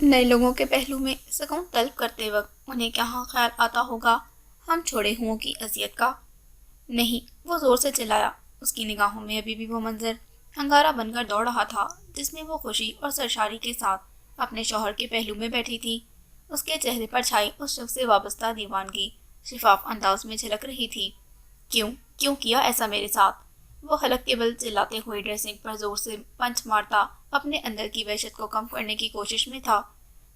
نئے لوگوں کے پہلو میں سکون طلب کرتے وقت انہیں کہاں خیال آتا ہوگا ہم چھوڑے ہوں کی اذیت کا؟ نہیں، وہ زور سے چلایا۔ اس کی نگاہوں میں ابھی بھی وہ منظر انگارہ بن کر دوڑ رہا تھا جس میں وہ خوشی اور سرشاری کے ساتھ اپنے شوہر کے پہلو میں بیٹھی تھی۔ اس کے چہرے پر چھائی اس شخص سے وابستہ دیوانگی شفاف انداز میں جھلک رہی تھی۔ کیوں کیوں کیا ایسا میرے ساتھ؟ وہ حلق کے بل چلاتے ہوئے ڈریسنگ پر زور سے پنچ مارتا اپنے اندر کی وحشت کو کم کرنے کی کوشش میں تھا،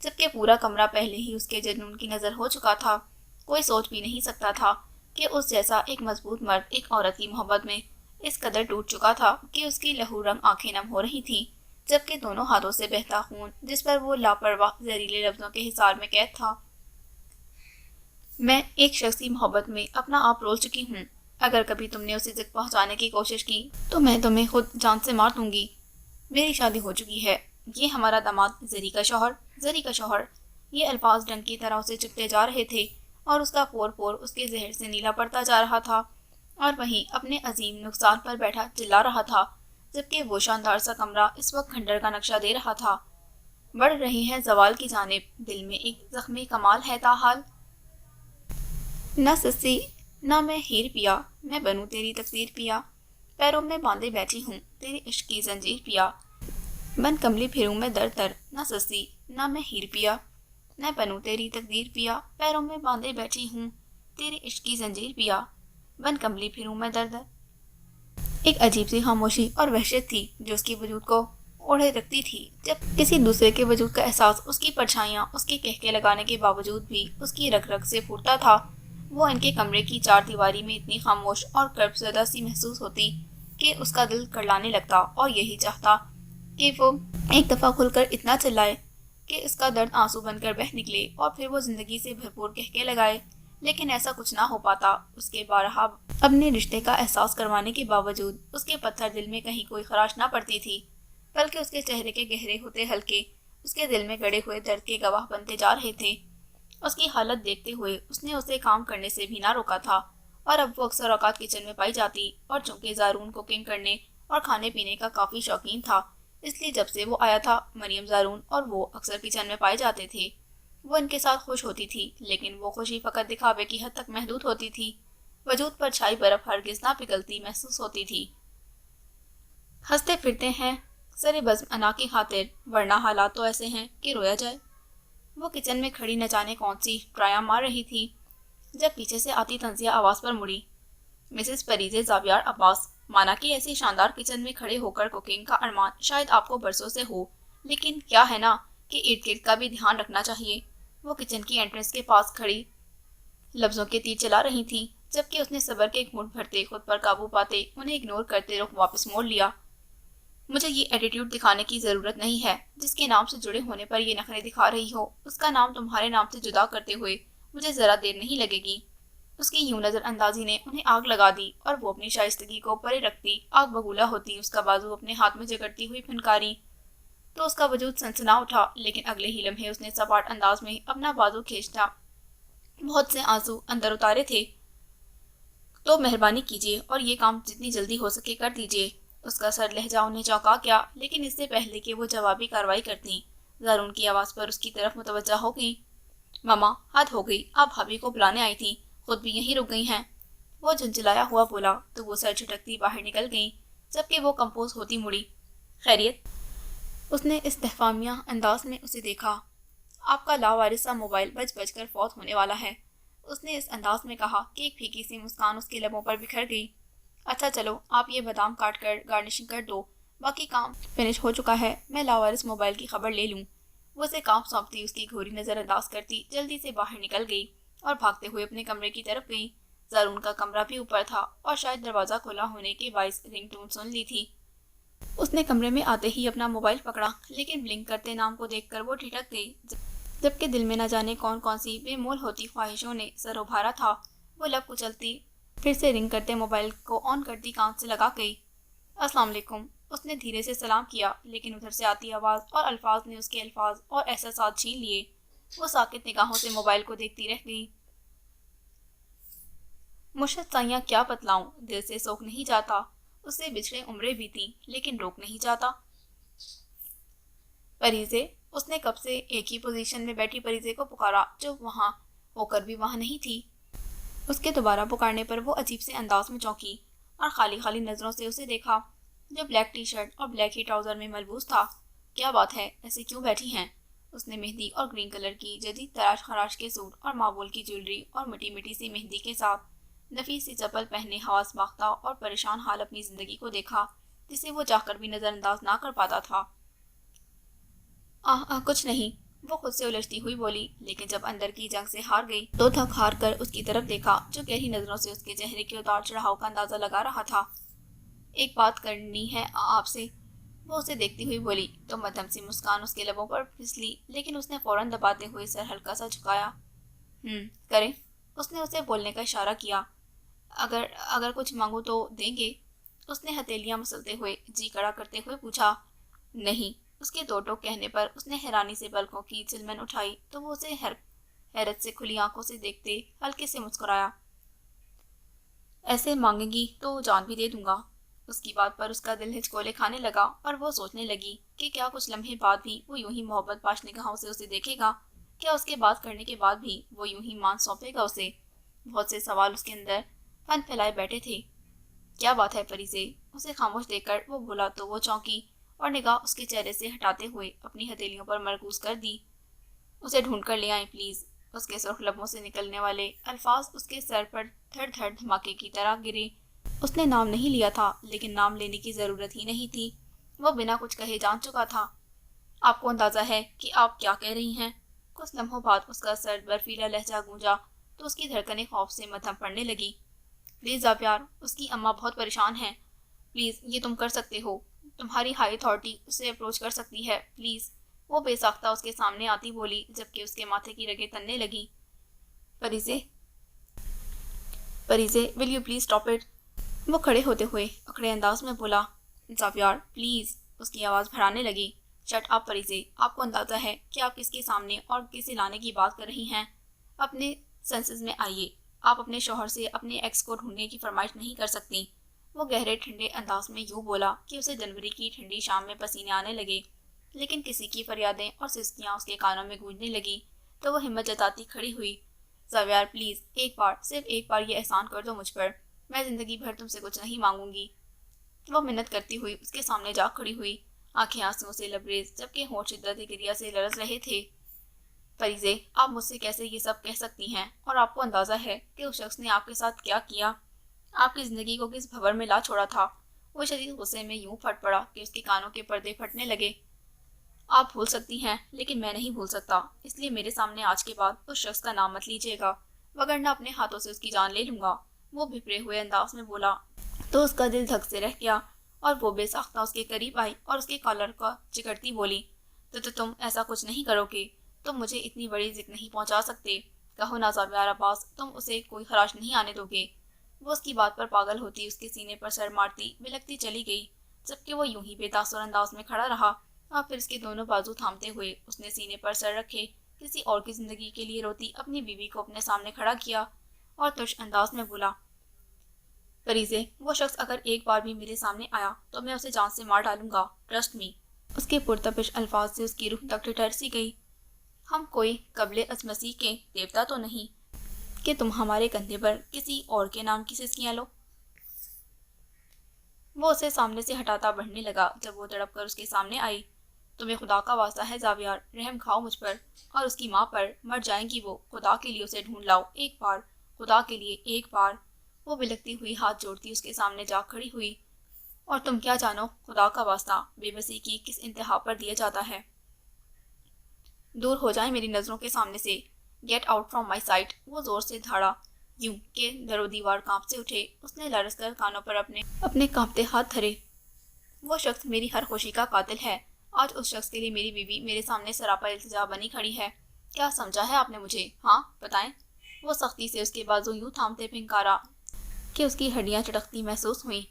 جبکہ پورا کمرہ پہلے ہی اس کے جنون کی نظر ہو چکا تھا۔ کوئی سوچ بھی نہیں سکتا تھا کہ اس جیسا ایک مضبوط مرد ایک عورت کی محبت میں اس قدر ٹوٹ چکا تھا کہ اس کی لہو رنگ آنکھیں نم ہو رہی تھیں، جبکہ دونوں ہاتھوں سے بہتا خون جس پر وہ لاپرواہ زہریلے لفظوں کے حصار میں قید تھا۔ میں ایک شخص کی محبت میں اپنا آپ رول چکی ہوں۔ اگر کبھی تم نے اسے زد پہنچانے کی کوشش کی تو میں تمہیں خود جان سے مار دوں گی۔ میری شادی ہو چکی ہے، یہ ہمارا داماد زری کا شوہر، زری کا شوہر۔ یہ الفاظ ڈنک کی طرح اسے چپتے جا رہے تھے اور اس کا پور پور اس کے زہر سے نیلا پڑتا جا رہا تھا، اور وہیں اپنے عظیم نقصان پر بیٹھا چلا رہا تھا، جبکہ وہ شاندار سا کمرہ اس وقت کھنڈر کا نقشہ دے رہا تھا۔ بڑھ رہے ہیں زوال کی جانب، دل میں ایک زخم کمال ہے تاحال۔ نہ سسی، نہ میں ہیر پیا، میں بنوں تیری تقدیر پیا، پیروں میں باندھے بیٹھی ہوں تیری عشق کی زنجیر پیا، بن کملی پھروں میں در در، نہ سسی نہ میں ہیر پیا، میں بنوں تیری تقدیر پیا، پیروں میں باندھے بیٹھی ہوں تیری عشق کی زنجیر پیا، بن کملی پھروں میں در در۔ ایک عجیب سی خاموشی اور وحشت تھی جو اس کے وجود کو اوڑھے رکھتی تھی، جب کسی دوسرے کے وجود کا احساس اس کی پرچھائیاں اس کے کہکے لگانے کے باوجود بھی اس کی رگ رگ سے پھوٹتا تھا۔ وہ ان کے کمرے کی چار دیواری میں اتنی خاموش اور کرب زدہ سی محسوس ہوتی کہ اس کا دل کرلانے لگتا اور یہی چاہتا کہ وہ ایک دفعہ کھل کر اتنا چلائے کہ اس کا درد آنسو بن کر بہہ نکلے اور پھر وہ زندگی سے بھرپور کہکے لگائے، لیکن ایسا کچھ نہ ہو پاتا۔ اس کے بارہا اپنے رشتے کا احساس کروانے کے باوجود اس کے پتھر دل میں کہیں کوئی خراش نہ پڑتی تھی، بلکہ اس کے چہرے کے گہرے ہوتے حلقے اس کے دل میں گڑے ہوئے درد کے گواہ بنتے جا رہے تھے۔ اس کی حالت دیکھتے ہوئے اس نے اسے کام کرنے سے بھی نہ روکا تھا، اور اب وہ اکثر اوقات کچن میں پائی جاتی، اور چونکہ زارون کوکنگ کرنے اور کھانے پینے کا کافی شوقین تھا، اس لیے جب سے وہ آیا تھا مریم زارون اور وہ اکثر کچن میں پائے جاتے تھے۔ وہ ان کے ساتھ خوش ہوتی تھی، لیکن وہ خوشی فقط دکھاوے کی حد تک محدود ہوتی تھی، وجود پر چھائی برف ہرگز نہ پگھلتی محسوس ہوتی تھی۔ ہنستے پھرتے ہیں سر بزم انا کی خاطر، ورنہ حالات تو ایسے ہیں کہ رویا جائے۔ وہ کچن میں کھڑی نہ جانے کون سی ٹرایاں مار رہی تھی جب پیچھے سے آتی تنزیہ آواز پر مڑی۔ مسز پریزے زاویار عباس، مانا کہ ایسی شاندار کچن میں کھڑے ہو کر کوکنگ کا ارمان شاید آپ کو برسوں سے ہو، لیکن کیا ہے نا کہ ارد گرد کا بھی دھیان رکھنا چاہیے۔ وہ کچن کی انٹرنس کے پاس کھڑی لفظوں کے تیر چلا رہی تھی، جبکہ اس نے صبر کے گھونٹ بھرتے خود پر قابو پاتے انہیں اگنور کرتے رخ واپس موڑ لیا۔ مجھے یہ ایٹیٹیوڈ دکھانے کی ضرورت نہیں ہے، جس کے نام سے جڑے ہونے پر یہ نخرے دکھا رہی ہو، اس کا نام تمہارے نام سے جدا کرتے ہوئے مجھے ذرا دیر نہیں لگے گی۔ اس کی یوں نظر اندازی نے انہیں آگ لگا دی، اور وہ اپنی شائستگی کو پرے رکھتی آگ بگولا ہوتی اس کا بازو اپنے ہاتھ میں جگڑتی ہوئی پھنکاری تو اس کا وجود سنسنا اٹھا، لیکن اگلے ہی لمحے اس نے سپاٹ انداز میں اپنا بازو کھینچا۔ بہت سے آنسو اندر اتارے تھے، تو مہربانی کیجیے اور یہ کام جتنی جلدی ہو سکے کر دیجیے۔ اس کا سر لہجہ انہیں چونکا گیا، لیکن اس سے پہلے کہ وہ جوابی کارروائی کرتی، زارون کی آواز پر اس کی طرف متوجہ ہو گئی۔ ماما، حد ہو گئی، آپ بھابھی کو بلانے آئی تھی، خود بھی یہیں رک گئی ہیں۔ وہ جھنجھلایا ہوا بولا تو وہ سر جھٹکتی باہر نکل گئی، جبکہ وہ کمپوز ہوتی مڑی۔ خیریت؟ اس نے استفہامیہ انداز میں اسے دیکھا۔ آپ کا لاوارث سا موبائل بج بج کر فوت ہونے والا ہے، اس نے اس انداز میں کہا کہ ایک پھیکی سی مسکان اس کے لبوں پر بکھر گئی۔ اچھا چلو، آپ یہ بادام کاٹ کر گارنشنگ کر دو، باقی کام فنش ہو چکا ہے، میں لاوارث موبائل کی خبر لے لوں۔ وہ اسے کام سونپتی اس کی گھوری نظر انداز کرتی جلدی سے باہر نکل گئی اور بھاگتے ہوئے اپنے کمرے کی طرف گئی۔ زارون کا کمرہ بھی اوپر تھا اور شاید دروازہ کھلا ہونے کے باعث رنگ ٹون سن لی تھی۔ اس نے کمرے میں آتے ہی اپنا موبائل پکڑا، لیکن بلنک کرتے نام کو دیکھ کر وہ ٹھٹک گئی، جبکہ دل میں نہ جانے کون کون سی بے مول ہوتی خواہشوں نے سر ابھارا تھا۔ وہ لب کچلتی پھر سے رنگ کرتے موبائل کو آن کرتی کان سے لگا گئی۔ السلام علیکم، اس نے دھیرے سے سلام کیا، لیکن ادھر سے آتی آواز اور الفاظ نے اس کے الفاظ اور احساسات چھین لیے۔ وہ ساکت نگاہوں سے موبائل کو دیکھتی رہ گئی۔ مشت سائیاں کیا بتلاؤں، دل سے سوکھ نہیں جاتا، اس سے بچھڑے عمریں بیتی لیکن روک نہیں جاتا۔ پریزے، اس نے کب سے ایک ہی پوزیشن میں بیٹھی پریزے کو پکارا جو وہاں ہو کر بھی وہاں نہیں تھی۔ اس کے دوبارہ پکارنے پر وہ عجیب سے انداز میں چونکی اور خالی خالی نظروں سے اسے دیکھا جو بلیک ٹی شرٹ اور بلیک ہی ٹراؤزر میں ملبوس تھا۔ کیا بات ہے، ایسے کیوں بیٹھی ہیں؟ اس نے مہندی اور گرین کلر کی جدید تراش خراش کے سوٹ اور مابول کی جویلری اور مٹی مٹی سی مہندی کے ساتھ نفیس سی چپل پہنے حواس باختہ اور پریشان حال اپنی زندگی کو دیکھا جسے وہ چاہ کر بھی نظر انداز نہ کر پاتا تھا۔ کچھ نہیں، وہ خود سے الجھتی ہوئی بولی، لیکن جب اندر کی جنگ سے ہار گئی تو تھک ہار کر اس کی طرف دیکھا جو گہری نظروں سے اس کے چہرے کے اتار چڑھاؤ کا اندازہ لگا رہا تھا۔ ایک بات کرنی ہے آپ سے، وہ اسے دیکھتی ہوئی بولی تو مدھم سی مسکان اس کے لبوں پر پھسلی، لیکن اس نے فوراً دباتے ہوئے سر ہلکا سا جھکایا۔ کریں، اس نے اسے بولنے کا اشارہ کیا۔ اگر کچھ مانگو تو دیں گے؟ اس نے ہتھیلیاں مسلتے ہوئے جی کڑا کرتے ہوئے پوچھا۔ نہیں، اس کے دو ٹوک کہنے پر اس نے حیرانی سے پلکوں کی چلمن اٹھائی تو وہ اسے حیرت سے کھلی آنکھوں سے دیکھتے ہلکے سے مسکرایا۔ ایسے مانگے گی تو جان بھی دے دوں گا۔ اس کی بات پر اس کا دل ہچکولے کھانے لگا اور وہ سوچنے لگی کہ کیا کچھ لمحے بعد بھی وہ یوں ہی محبت پاش نگاہوں سے اسے دیکھے گا؟ کیا اس کے بات کرنے کے بعد بھی وہ یوں ہی مان سونپے گا اسے؟ بہت سے سوال اس کے اندر پن پھیلائے بیٹھے تھے۔ کیا بات ہے پریزے؟ اسے خاموش دیکھ کر وہ بولا تو وہ چونکی اور نگاہ اس کے چہرے سے ہٹاتے ہوئے اپنی ہتھیلیوں پر مرکوز کر دی۔ اسے ڈھونڈ کر لے آئیں پلیز۔ اس کے سرخ لبوں سے نکلنے والے الفاظ اس کے سر پر دھڑ دھڑ دھماکے کی طرح گرے۔ اس نے نام نہیں لیا تھا لیکن نام لینے کی ضرورت ہی نہیں تھی، وہ بنا کچھ کہے جان چکا تھا۔ آپ کو اندازہ ہے کہ آپ کیا کہہ رہی ہیں؟ کچھ لمحوں بعد اس کا سر برفیلا لہجہ گونجا تو اس کی دھڑکنیں خوف سے مدھم پڑنے لگی۔ پلیز زاویار، اس کی اماں بہت پریشان ہیں، پلیز یہ تم کر سکتے ہو، تمہاری ہائی اتھارٹی اسے اپروچ کر سکتی ہے، پلیز۔ وہ بے ساختہ اس کے سامنے آتی بولی جبکہ اس کے ماتھے کی رگیں تننے لگی۔ پریزے will you please stop it? وہ کھڑے ہوتے ہوئے اکڑے انداز میں بولا۔ زاویار پلیز، اس کی آواز بھرانے لگی۔ شٹ اپ پریزے، آپ کو اندازہ ہے کہ آپ کس کے سامنے اور کسے لانے کی بات کر رہی ہیں؟ اپنے سینسز میں آئیے، آپ اپنے شوہر سے اپنے ایکس کو ڈھونڈنے کی فرمائش نہیں کر سکتی۔ وہ گہرے ٹھنڈے انداز میں یوں بولا کہ اسے جنوری کی ٹھنڈی شام میں پسینے آنے لگے، لیکن کسی کی فریادیں اور سسکیاں اس کے کانوں میں گونجنے لگی تو وہ ہمت جتاتی کھڑی ہوئی۔ زاویار پلیز، ایک بار، صرف ایک بار یہ احسان کر دو مجھ پر، میں زندگی بھر تم سے کچھ نہیں مانگوں گی۔ وہ منت کرتی ہوئی اس کے سامنے جا کھڑی ہوئی، آنکھیں آنسوؤں سے لبریز جبکہ ہونٹ شدت گریہ سے لرز رہے تھے۔ پریزے، آپ مجھ سے کیسے یہ سب کہہ سکتی ہیں؟ اور آپ کو اندازہ ہے کہ اس شخص نے آپ کے ساتھ کیا کیا، آپ کی زندگی کو کس بھنور میں لا چھوڑا تھا؟ وہ شدید غصے میں یوں پھٹ پڑا کہ اس کے کانوں کے پردے پھٹنے لگے۔ آپ بھول سکتی ہیں لیکن میں نہیں بھول سکتا، اس لیے میرے سامنے آج کے بعد اس شخص کا نام مت لیجیے گا وگرنہ اپنے ہاتھوں سے اس کی جان لے لوں گا۔ وہ بھپرے ہوئے انداز میں بولا تو اس کا دل دھک سے رہ گیا اور وہ بے ساختہ اس کے قریب آئی اور اس کے کالر کو جگڑتی بولی، تو تم ایسا کچھ نہیں کرو گے، تم مجھے اتنی بڑی ضد نہیں پہنچا سکتے، کہو نا زاویار عباس، تم اسے کوئی خراش نہیں آنے دو گے۔ وہ اس کی بات پر پاگل ہوتی اس کے سینے پر سر مارتی بلکتی چلی گئی جبکہ وہ یوں ہی بے تاثر انداز میں کھڑا رہا اور پھر اس کے دونوں بازو تھامتے ہوئے اس نے سینے پر سر رکھے کسی اور کی زندگی کے لیے روتی اپنی بیوی کو اپنے سامنے کھڑا کیا اور تش انداز میں بولا، پریزے، وہ شخص اگر ایک بار بھی میرے سامنے آیا تو میں اسے جان سے مار ڈالوں گا، ٹرسٹ می۔ اس کے پرتپش الفاظ سے اس کی روح تک ٹھٹر سی گئی۔ ہم کوئی قبل از مسیح کے دیوتا تو نہیں کہ تم ہمارے کندھے پر کسی اور کے نام کی سسکیاں لو۔ وہ اسے سامنے سے ہٹاتا بڑھنے لگا جب وہ تڑپ کر اس کے سامنے آئی۔ تمہیں خدا کا واسطہ ہے زاویار، رحم کھاؤ مجھ پر اور اس کی ماں پر، مر جائیں گی وہ، خدا کے لیے اسے ڈھونڈ لاؤ ایک بار، خدا کے لیے ایک بار۔ وہ بلکتی ہوئی ہاتھ جوڑتی اس کے سامنے جا کھڑی ہوئی۔ اور تم کیا جانو، خدا کا واسطہ بے بسی کی کس انتہا پر دیا جاتا ہے۔ دور ہو جائیں میری نظروں کے سامنے سے، get out from my sight. وہ زور سے دھاڑا یوں کہ در و دیوار کانپ سے اٹھے۔ اس نے لرز کر کانوں پر اپنے کانپتے ہاتھ دھرے۔ وہ شخص میری ہر خوشی کا قاتل ہے، آج اس شخص کے لیے میری بیوی میرے سامنے سراپا التجا بنی کھڑی ہے۔ کیا سمجھا ہے آپ نے مجھے؟ ہاں بتائیں۔ وہ سختی سے اس کے بازو یوں تھامتے پھنکارا کہ اس کی ہڈیاں چٹکتی محسوس ہوئیں۔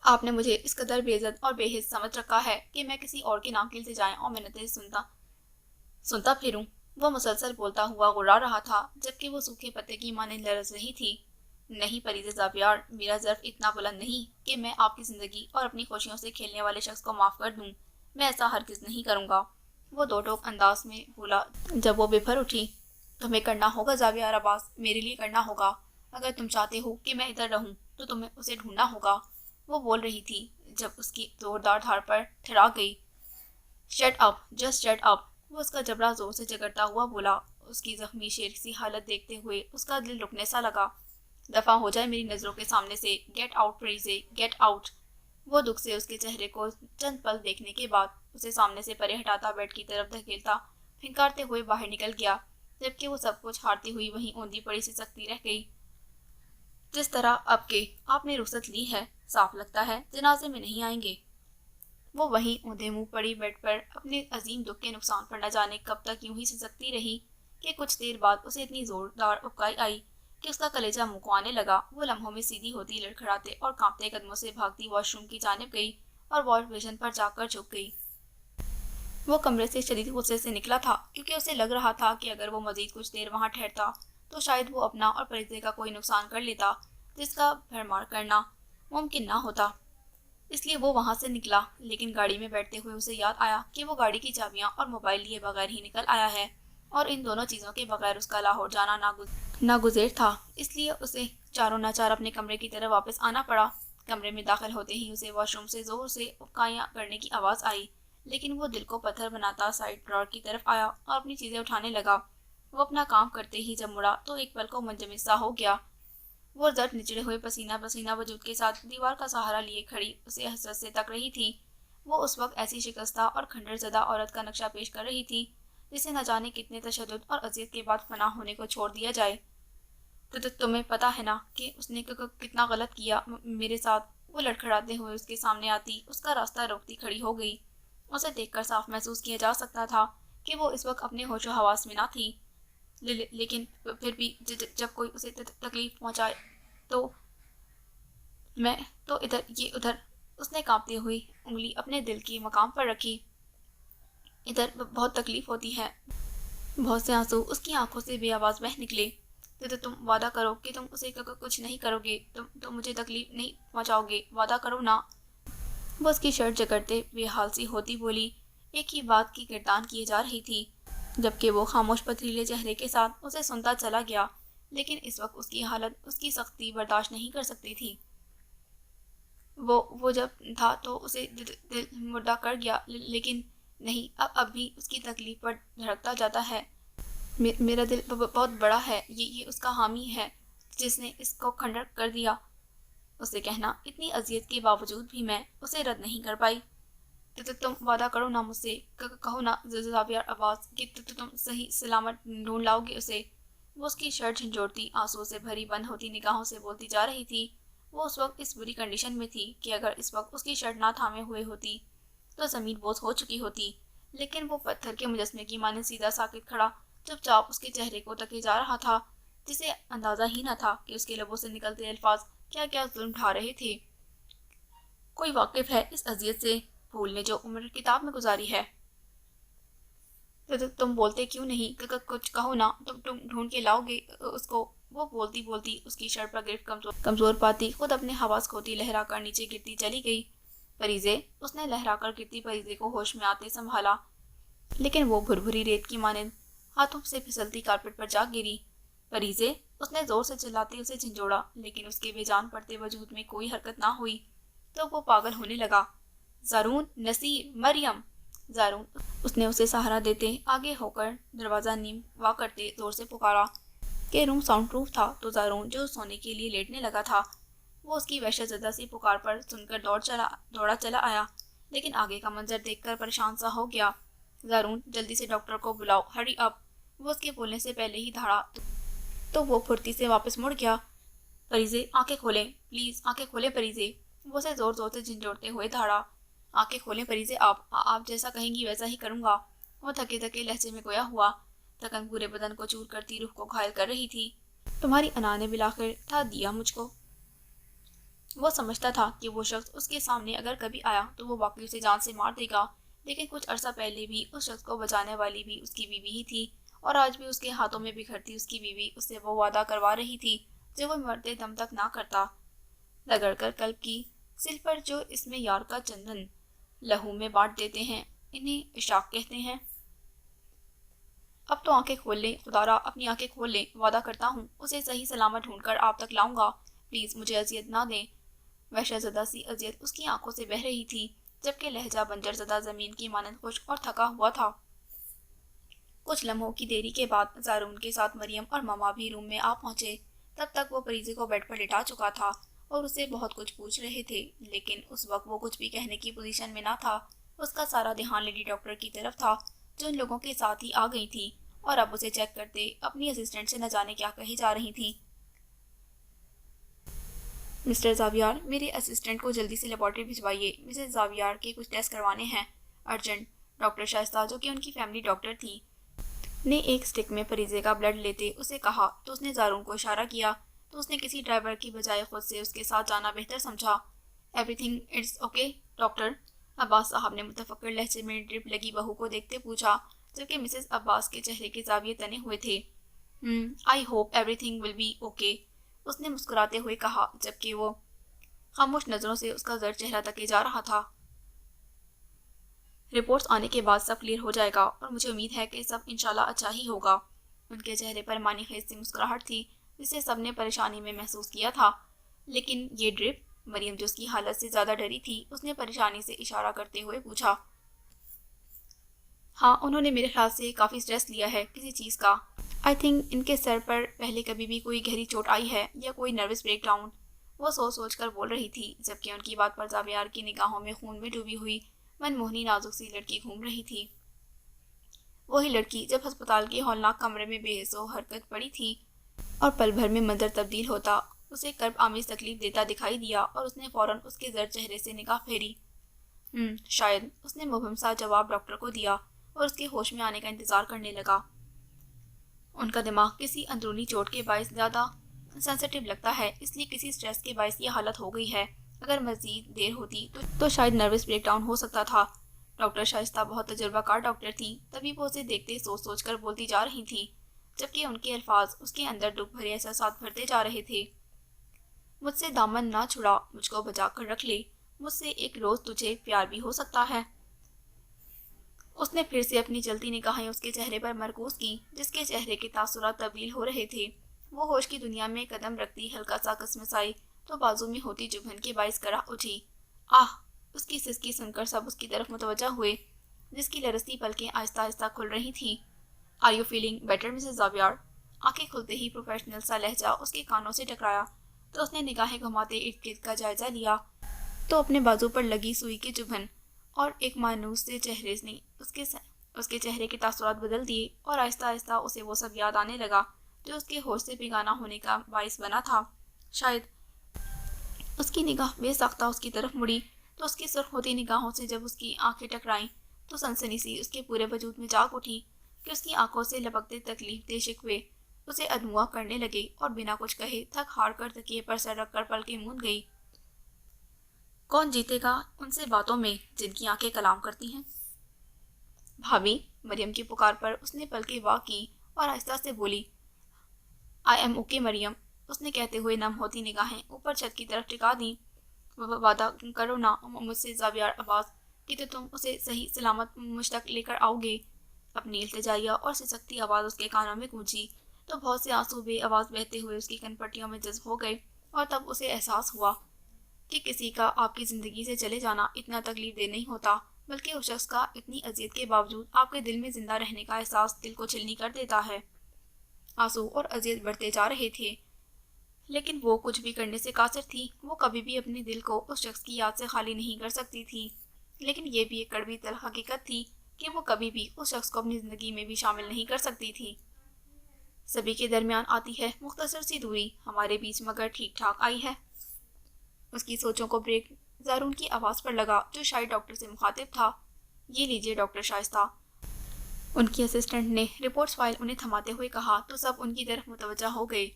آپ نے مجھے اس قدر بے عزت اور بے حس سمجھ رکھا ہے کہ میں کسی اور کے نام کی التجائیں اور منتیں سنتا پھروں۔ وہ مسلسل بولتا ہوا غرا رہا تھا جبکہ وہ سوکھے پتے کی مانند لرز رہی تھی۔ نہیں پریزے زاویار، میرا ظرف اتنا بلند نہیں کہ میں آپ کی زندگی اور اپنی خوشیوں سے کھیلنے والے شخص کو معاف کر دوں۔ میں ایسا ہرگز نہیں کروں گا، وہ دو ٹوک انداز میں بولا۔ جب وہ بفر اٹھی، تمہیں کرنا ہوگا زاویہ عباس، میرے لیے کرنا ہوگا۔ اگر تم چاہتے ہو کہ میں ادھر رہوں تو تمہیں اسے ڈھونڈنا ہوگا، وہ بول رہی تھی جب اس کی زوردار دھاڑ پر ٹھہرا گئی۔ Shut up, just shut up, وہ اس کا جبڑا زور سے جگڑتا ہوا بولا۔ اس کی زخمی شیر سی حالت دیکھتے ہوئے اس کا دل رکنے سا لگا۔ دفع ہو جائے میری نظروں کے سامنے سے، گیٹ آؤٹ پریزے، گیٹ آؤٹ۔ وہ دکھ سے اس کے چہرے کو چند پل دیکھنے کے بعد اسے سامنے سے پرے ہٹاتا بیڈ کی طرف دھکیلتا پھنکارتے ہوئے باہر نکل گیا، جبکہ وہ سب کچھ ہارتی ہوئی وہیں اوندھی پڑی سی سکتی رہ گئی۔ جس طرح اب کہ آپ نے رخصت لی ہے، صاف لگتا ہے جنازے میں نہیں آئیں گے۔ وہ وہیں اوندھے منہ پڑی بیڈ پر اپنے عظیم دکھ کے نقصان پر نہ جانے کب تک یوں ہی سسکتی رہی کہ کچھ دیر بعد اسے اتنی زوردار اکائی آئی کہ اس کا کلیجہ منہ کو آنے لگا۔ وہ لمحوں میں سیدھی ہوتی لڑکھڑاتے اور کانپتے قدموں سے بھاگتی واش روم کی جانب گئی اور واش بیسن پر جا کر جھک گئی۔ وہ کمرے سے شدید غصے سے نکلا تھا، کیونکہ اسے لگ رہا تھا کہ اگر وہ مزید کچھ دیر وہاں ٹھہرتا تو شاید وہ اپنا اور پریزے کا کوئی نقصان کر لیتا جس کا بھرمار کرنا ممکن نہ ہوتا۔ اس لیے وہ وہاں سے نکلا، لیکن گاڑی میں بیٹھتے ہوئے اسے یاد آیا کہ وہ گاڑی کی چابیاں اور موبائل لیے بغیر ہی نکل آیا ہے، اور ان دونوں چیزوں کے بغیر اس کا لاہور جانا ناگزیر تھا۔ اس لیے اسے چاروں ناچار اپنے کمرے کی طرف واپس آنا پڑا۔ کمرے میں داخل ہوتے ہی اسے واش روم سے زور سے اکائیاں کرنے کی آواز آئی، لیکن وہ دل کو پتھر بناتا سائڈ ڈرار کی طرف آیا اور اپنی چیزیں اٹھانے لگا۔ وہ اپنا کام کرتے ہی جب مڑا تو ایک پل کو منجمد سا ہو گیا۔ وہ زرد نچڑے ہوئے پسینہ پسینہ وجود کے ساتھ دیوار کا سہارا لیے کھڑی اسے حسرت سے تک رہی تھی۔ وہ اس وقت ایسی شکستہ اور کھنڈر زدہ عورت کا نقشہ پیش کر رہی تھی جسے نہ جانے کتنے تشدد اور اذیت کے بعد فنا ہونے کو چھوڑ دیا جائے۔ تمہیں پتا ہے نا کہ اس نے کتنا غلط کیا میرے ساتھ؟ وہ لڑکھڑاتے ہوئے اس کے سامنے آتی، اس کا راستہ روکتی کھڑی ہو گئی۔ اسے دیکھ کر صاف محسوس کیا جا سکتا تھا کہ وہ اس وقت اپنے ہوش و حواس میں نہ تھی، لیکن پھر بھی جب کوئی اسے تکلیف پہنچائے تو میں تو ادھر یہ ادھر، اس نے کانپتی ہوئی انگلی اپنے دل کے مقام پر رکھی۔ ادھر بہت تکلیف ہوتی ہے۔ بہت سے آنسو اس کی آنکھوں سے بے آواز بہہ نکلے۔ تو تم وعدہ کرو کہ تم اسے کچھ نہیں کرو گے، تم مجھے تکلیف نہیں پہنچاؤ گے، وعدہ کرو نا۔ وہ اس کی شرٹ جکڑتے بے حال سی ہوتی بولی، ایک ہی بات کی گردان کیے جا رہی تھی، جبکہ وہ خاموش پتھریلے چہرے کے ساتھ اسے سنتا چلا گیا، لیکن اس وقت اس کی حالت اس کی سختی برداشت نہیں کر سکتی تھی۔ وہ جب تھا تو اسے دل مردہ کر گیا، لیکن نہیں، اب بھی اس کی تکلیف پر دھڑکتا جاتا ہے۔ میرا دل بہت بڑا ہے، یہ اس کا حامی ہے جس نے اس کو کھنڈر کر دیا۔ اسے کہنا اتنی اذیت کے باوجود بھی میں اسے رد نہیں کر پائی۔ تم وعدہ کرو نا مجھ سے، کہو نا زاویہ عباس کہ تم صحیح سلامت ڈھونڈ لاؤ گے اسے۔ وہ اس کی شرٹ جھنجھوڑتی آنسو سے بھری بند ہوتی نگاہوں سے بولتی جا رہی تھی۔ وہ اس وقت اس بری کنڈیشن میں تھی کہ اگر اس وقت اس کی شرٹ نہ تھامے ہوئے ہوتی تو زمین بوس ہو چکی ہوتی، لیکن وہ پتھر کے مجسمے کی مانند سیدھا ساکت کھڑا چپ چاپ اس کے چہرے کو تکے جا رہا تھا، جسے اندازہ ہی نہ تھا کہ اس کے لبوں سے نکلتے الفاظ کیا کیا ظلم ڈھا رہے تھے۔ کوئی واقف ہے اس اذیت سے؟ پھول نے جو عمر کتاب میں گزاری ہے۔ تم بولتے کیوں نہیں؟ کچھ کہو نا، تم ڈھونڈ کے لاؤ گے اس کو؟ وہ بولتی بولتی اس کی شرٹ پر گرفت کمزور پاتی خود اپنے حواس کھوتی لہرا کر نیچے گرتی چلی گئی۔ پریزے، اس نے لہرا کر گرتی پریزے کو ہوش میں آتے سنبھالا، لیکن وہ بھربھری ریت کی مانند ہاتھوں سے پھسلتی کارپیٹ پر جا گری۔ پریزے، اس نے زور سے چلاتے اسے جھنجھوڑا، لیکن اس کے بے جان پڑتے وجود میں کوئی حرکت نہ ہوئی تو وہ پاگل ہونے لگا۔ زارون، نصیر، مریم! زارون، اس نے اسے سہارا دیتے آگے ہو کر دروازہ نیم وا کرتے زور سے پکارا کہ روم ساؤنڈ پروف تھا تو زارون جو سونے کے لیے لیٹنے لگا تھا، وہ اس کی وحشت زدہ سی پکار پر سن کر دوڑا چلا آیا، لیکن آگے کا منظر دیکھ کر پریشان سا ہو گیا۔ زارون، جلدی سے ڈاکٹر کو بلاؤ، ہری اپ! وہ اس کے بولنے سے پہلے ہی دھاڑا تو وہ پھرتی سے واپس مڑ گیا۔ پریزے، آنکھیں کھولیں، پلیز آنکھیں کھولیں پریزے! وہ اسے زور زور سے جھنجھوڑتے ہوئے دھاڑا۔ آنکھیں کھولیں پریزے، آپ جیسا کہیں گی ویسا ہی کروں گا، وہ تھکے تھکے لہجے میں گویا ہوا۔ تھکن پورے بدن کو چور کرتی روح کو گھائل کر رہی تھی۔ تمہاری انا نے بلاخر تھا دیا مجھ کو۔ وہ سمجھتا تھا کہ وہ شخص اس کے سامنے اگر کبھی آیا تو وہ واقعی اسے جان سے مار دے گا، لیکن کچھ عرصہ پہلے بھی اس شخص کو بچانے والی بھی اس کی بیوی ہی تھی، اور آج بھی اس کے ہاتھوں میں بکھرتی اس کی بیوی اس سے وہ وعدہ کروا رہی تھی جو وہ مرتے دم تک نہ کرتا۔ رگڑ کر قلب کی سل پر جو اس میں یار کا چندن لہو میں بانٹ دیتے ہیں، انہیں اشاق کہتے ہیں۔ اب تو آنکھیں کھول لیں، خدارا اپنی آنکھیں کھول لیں، وعدہ کرتا ہوں اسے صحیح سلامت ڈھونڈ کر آپ تک لاؤں گا، پلیز مجھے اذیت نہ دیں۔ وحشت زدہ سی اذیت اس کی آنکھوں سے بہہ رہی تھی، جبکہ لہجہ بنجر زدہ زمین کی مانند خشک اور تھکا ہوا تھا۔ کچھ لمحوں کی دیری کے بعد زارون کے ساتھ مریم اور ماما بھی روم میں آ پہنچے۔ تب تک وہ پریزے کو بیڈ پر لٹا چکا تھا اور اسے بہت کچھ پوچھ رہے تھے، لیکن اس وقت وہ کچھ بھی کہنے کی پوزیشن میں نہ تھا۔ اس کا سارا دھیان لیڈی ڈاکٹر کی طرف تھا، جو ان لوگوں کے ساتھ ہی آ گئی تھی اور اب اسے چیک کرتے اپنی اسسٹنٹ سے نہ جانے کیا کہی جا رہی تھی۔ مسٹر زاویار، میرے اسسٹنٹ کو جلدی سے لیبارٹری بھجوائیے، مسز زاویار کے کچھ ٹیسٹ کروانے ہیں، ارجنٹ۔ ڈاکٹر شائستہ، جو کہ ان کی فیملی ڈاکٹر تھی، نے ایک سٹک میں فریزے کا بلڈ لیتے اسے کہا تو اس نے زارون کو اشارہ کیا تو اس نے کسی ڈرائیور کی بجائے خود سے اس کے ساتھ جانا بہتر سمجھا۔ Everything it's okay doctor? Abbas صاحب نے متفکر لہجے میں ڈرپ لگی بہو کو دیکھتے پوچھا، جبکہ مسز عباس کے چہرے کے زاویے تنے ہوئے تھے۔ I hope everything will be okay, اس نے مسکراتے ہوئے کہا، جبکہ وہ خاموش نظروں سے اس کا زرد چہرہ تکے جا رہا تھا۔ رپورٹس آنے کے بعد سب کلیئر ہو جائے گا اور مجھے امید ہے کہ سب انشاءاللہ اچھا ہی ہوگا۔ ان کے چہرے پر معنی خیز سی مسکراہٹ تھی، جسے سب نے پریشانی میں محسوس کیا تھا۔ لیکن یہ ڈرپ؟ مریم، جو اس کی حالت سے زیادہ ڈری تھی، اس نے پریشانی سے اشارہ کرتے ہوئے پوچھا۔ ہاں، انہوں نے میرے خیال سے کافی سٹریس لیا ہے کسی چیز کا۔ آئی تھنک ان کے سر پر پہلے کبھی بھی کوئی گہری چوٹ آئی ہے یا کوئی نروس بریک ڈاؤن، وہ سوچ سوچ کر بول رہی تھی، جبکہ ان کی بات پر زاویار کی نگاہوں میں خون میں ڈوبی ہوئی من موہنی نازک سی لڑکی گھوم رہی تھی۔ وہی لڑکی جب ہسپتال کے ہولناک کمرے میں بے حس و حرکت پڑی تھی اور پل بھر میں منظر تبدیل ہوتا اسے کرب آمیز تکلیف دیتا دکھائی دیا، اور اس نے فوراً اس کے زرد چہرے سے نگاہ پھیری۔ شاید، اس نے مبہم سا جواب ڈاکٹر کو دیا اور اس کے ہوش میں آنے کا انتظار کرنے لگا۔ ان کا دماغ کسی اندرونی چوٹ کے باعث زیادہ سینسٹیو لگتا ہے، اس لیے کسی سٹریس کے باعث یہ حالت ہو گئی ہے۔ اگر مزید دیر ہوتی تو شاید نروس بریک ڈاؤن ہو سکتا تھا۔ ڈاکٹر شائستہ بہت تجربہ کار ڈاکٹر تھیں، تبھی وہ اسے دیکھتے سوچ سوچ کر بولتی جا رہی تھیں، جبکہ ان کے الفاظ اس کے اندر دکھ بھرے احساسات بھرتے جا رہے تھے۔ مجھ سے دامن نہ چھڑا، مجھ کو بچا کر رکھ لے، مجھ سے ایک روز تجھے پیار بھی ہو سکتا ہے۔ اس نے پھر سے اپنی چلتی نگاہیں اس کے چہرے پر مرکوز کی، جس کے چہرے کے تاثرات تبدیل ہو رہے تھے۔ وہ ہوش کی دنیا میں قدم رکھتی ہلکا سا کسمسائی تو بازو میں ہوتی چبھن کے باعث کرا اٹھی۔ آہ! اس کی سسکی سن کر سب اس کی طرف متوجہ ہوئے، جس کی لرزتی پلکیں آہستہ آہستہ کھل رہی تھیں۔ Are you feeling better Mrs Zaviyar? آنکھیں کھلتے ہی پروفیشنل سا لہجہ اس کے کانوں سے ٹکرایا تو اس نے نگاہیں گھماتے ارد گرد کا جائزہ لیا تو اپنے بازو پر لگی سوئی کی چبھن اور ایک مانوس سے چہرے نے اس کے چہرے کے تاثرات بدل دیے، اور آہستہ آہستہ اسے وہ سب یاد آنے لگا جو اس کے ہوش سے بیگانہ ہونے کا باعث بنا تھا۔ شاید اس کی نگاہ بے ساختہ اس کی طرف مڑی تو اس کی سرخ ہوتی نگاہوں سے جب اس کی آنکھیں ٹکرائیں تو سنسنی سی اس کے پورے وجود میں جاگ اٹھی کہ اس کی آنکھوں سے لپکتے تکلیف دہ شکوے اسے ادموا کرنے لگے، اور بنا کچھ کہے تھک ہار کر تکیے پر سر رکھ کر پلکیں موند گئی۔ کون جیتے گا ان سے باتوں میں جن کی آنکھیں کلام کرتی ہیں؟ بھابھی، مریم کی پکار پر اس نے پلکیں وا کی اور آہستہ سے بولی، آئی ایم اوکے مریم، اس نے کہتے ہوئے نم ہوتی نگاہیں اوپر چھت کی طرف ٹکا دیں۔ وعدہ کرو نا مجھ سے زاویار عباس کہ تم اسے صحیح سلامت مجھ تک لے کر آؤ گے۔ اپنی التجائیہ اور سسکتی آواز اس کے کانوں میں گونجی تو بہت سے آنسو بے آواز بہتے ہوئے اس کی کن پٹیوں میں جذب ہو گئے، اور تب اسے احساس ہوا کہ کسی کا آپ کی زندگی سے چلے جانا اتنا تکلیف دہ نہیں ہوتا، بلکہ اس شخص کا اتنی اذیت کے باوجود آپ کے دل میں زندہ رہنے کا احساس دل کو چھلنی کر دیتا ہے۔ آنسو اور اذیت بڑھتے جا رہے تھے، لیکن وہ کچھ بھی کرنے سے قاصر تھی۔ وہ کبھی بھی اپنے دل کو اس شخص کی یاد سے خالی نہیں کر سکتی تھی، لیکن یہ بھی ایک کڑوی تلخ حقیقت تھی کہ وہ کبھی بھی اس شخص کو اپنی زندگی میں بھی شامل نہیں کر سکتی تھی۔ سبھی کے درمیان آتی ہے مختصر سی دوری، ہمارے بیچ مگر ٹھیک ٹھاک آئی ہے۔ اس کی سوچوں کو بریک زارون کی آواز پر لگا، جو شاید ڈاکٹر سے مخاطب تھا۔ یہ لیجئے ڈاکٹر شائستہ، ان کی اسسٹنٹ نے رپورٹس فائل انہیں تھماتے ہوئے کہا تو سب ان کی طرف متوجہ ہو گئے۔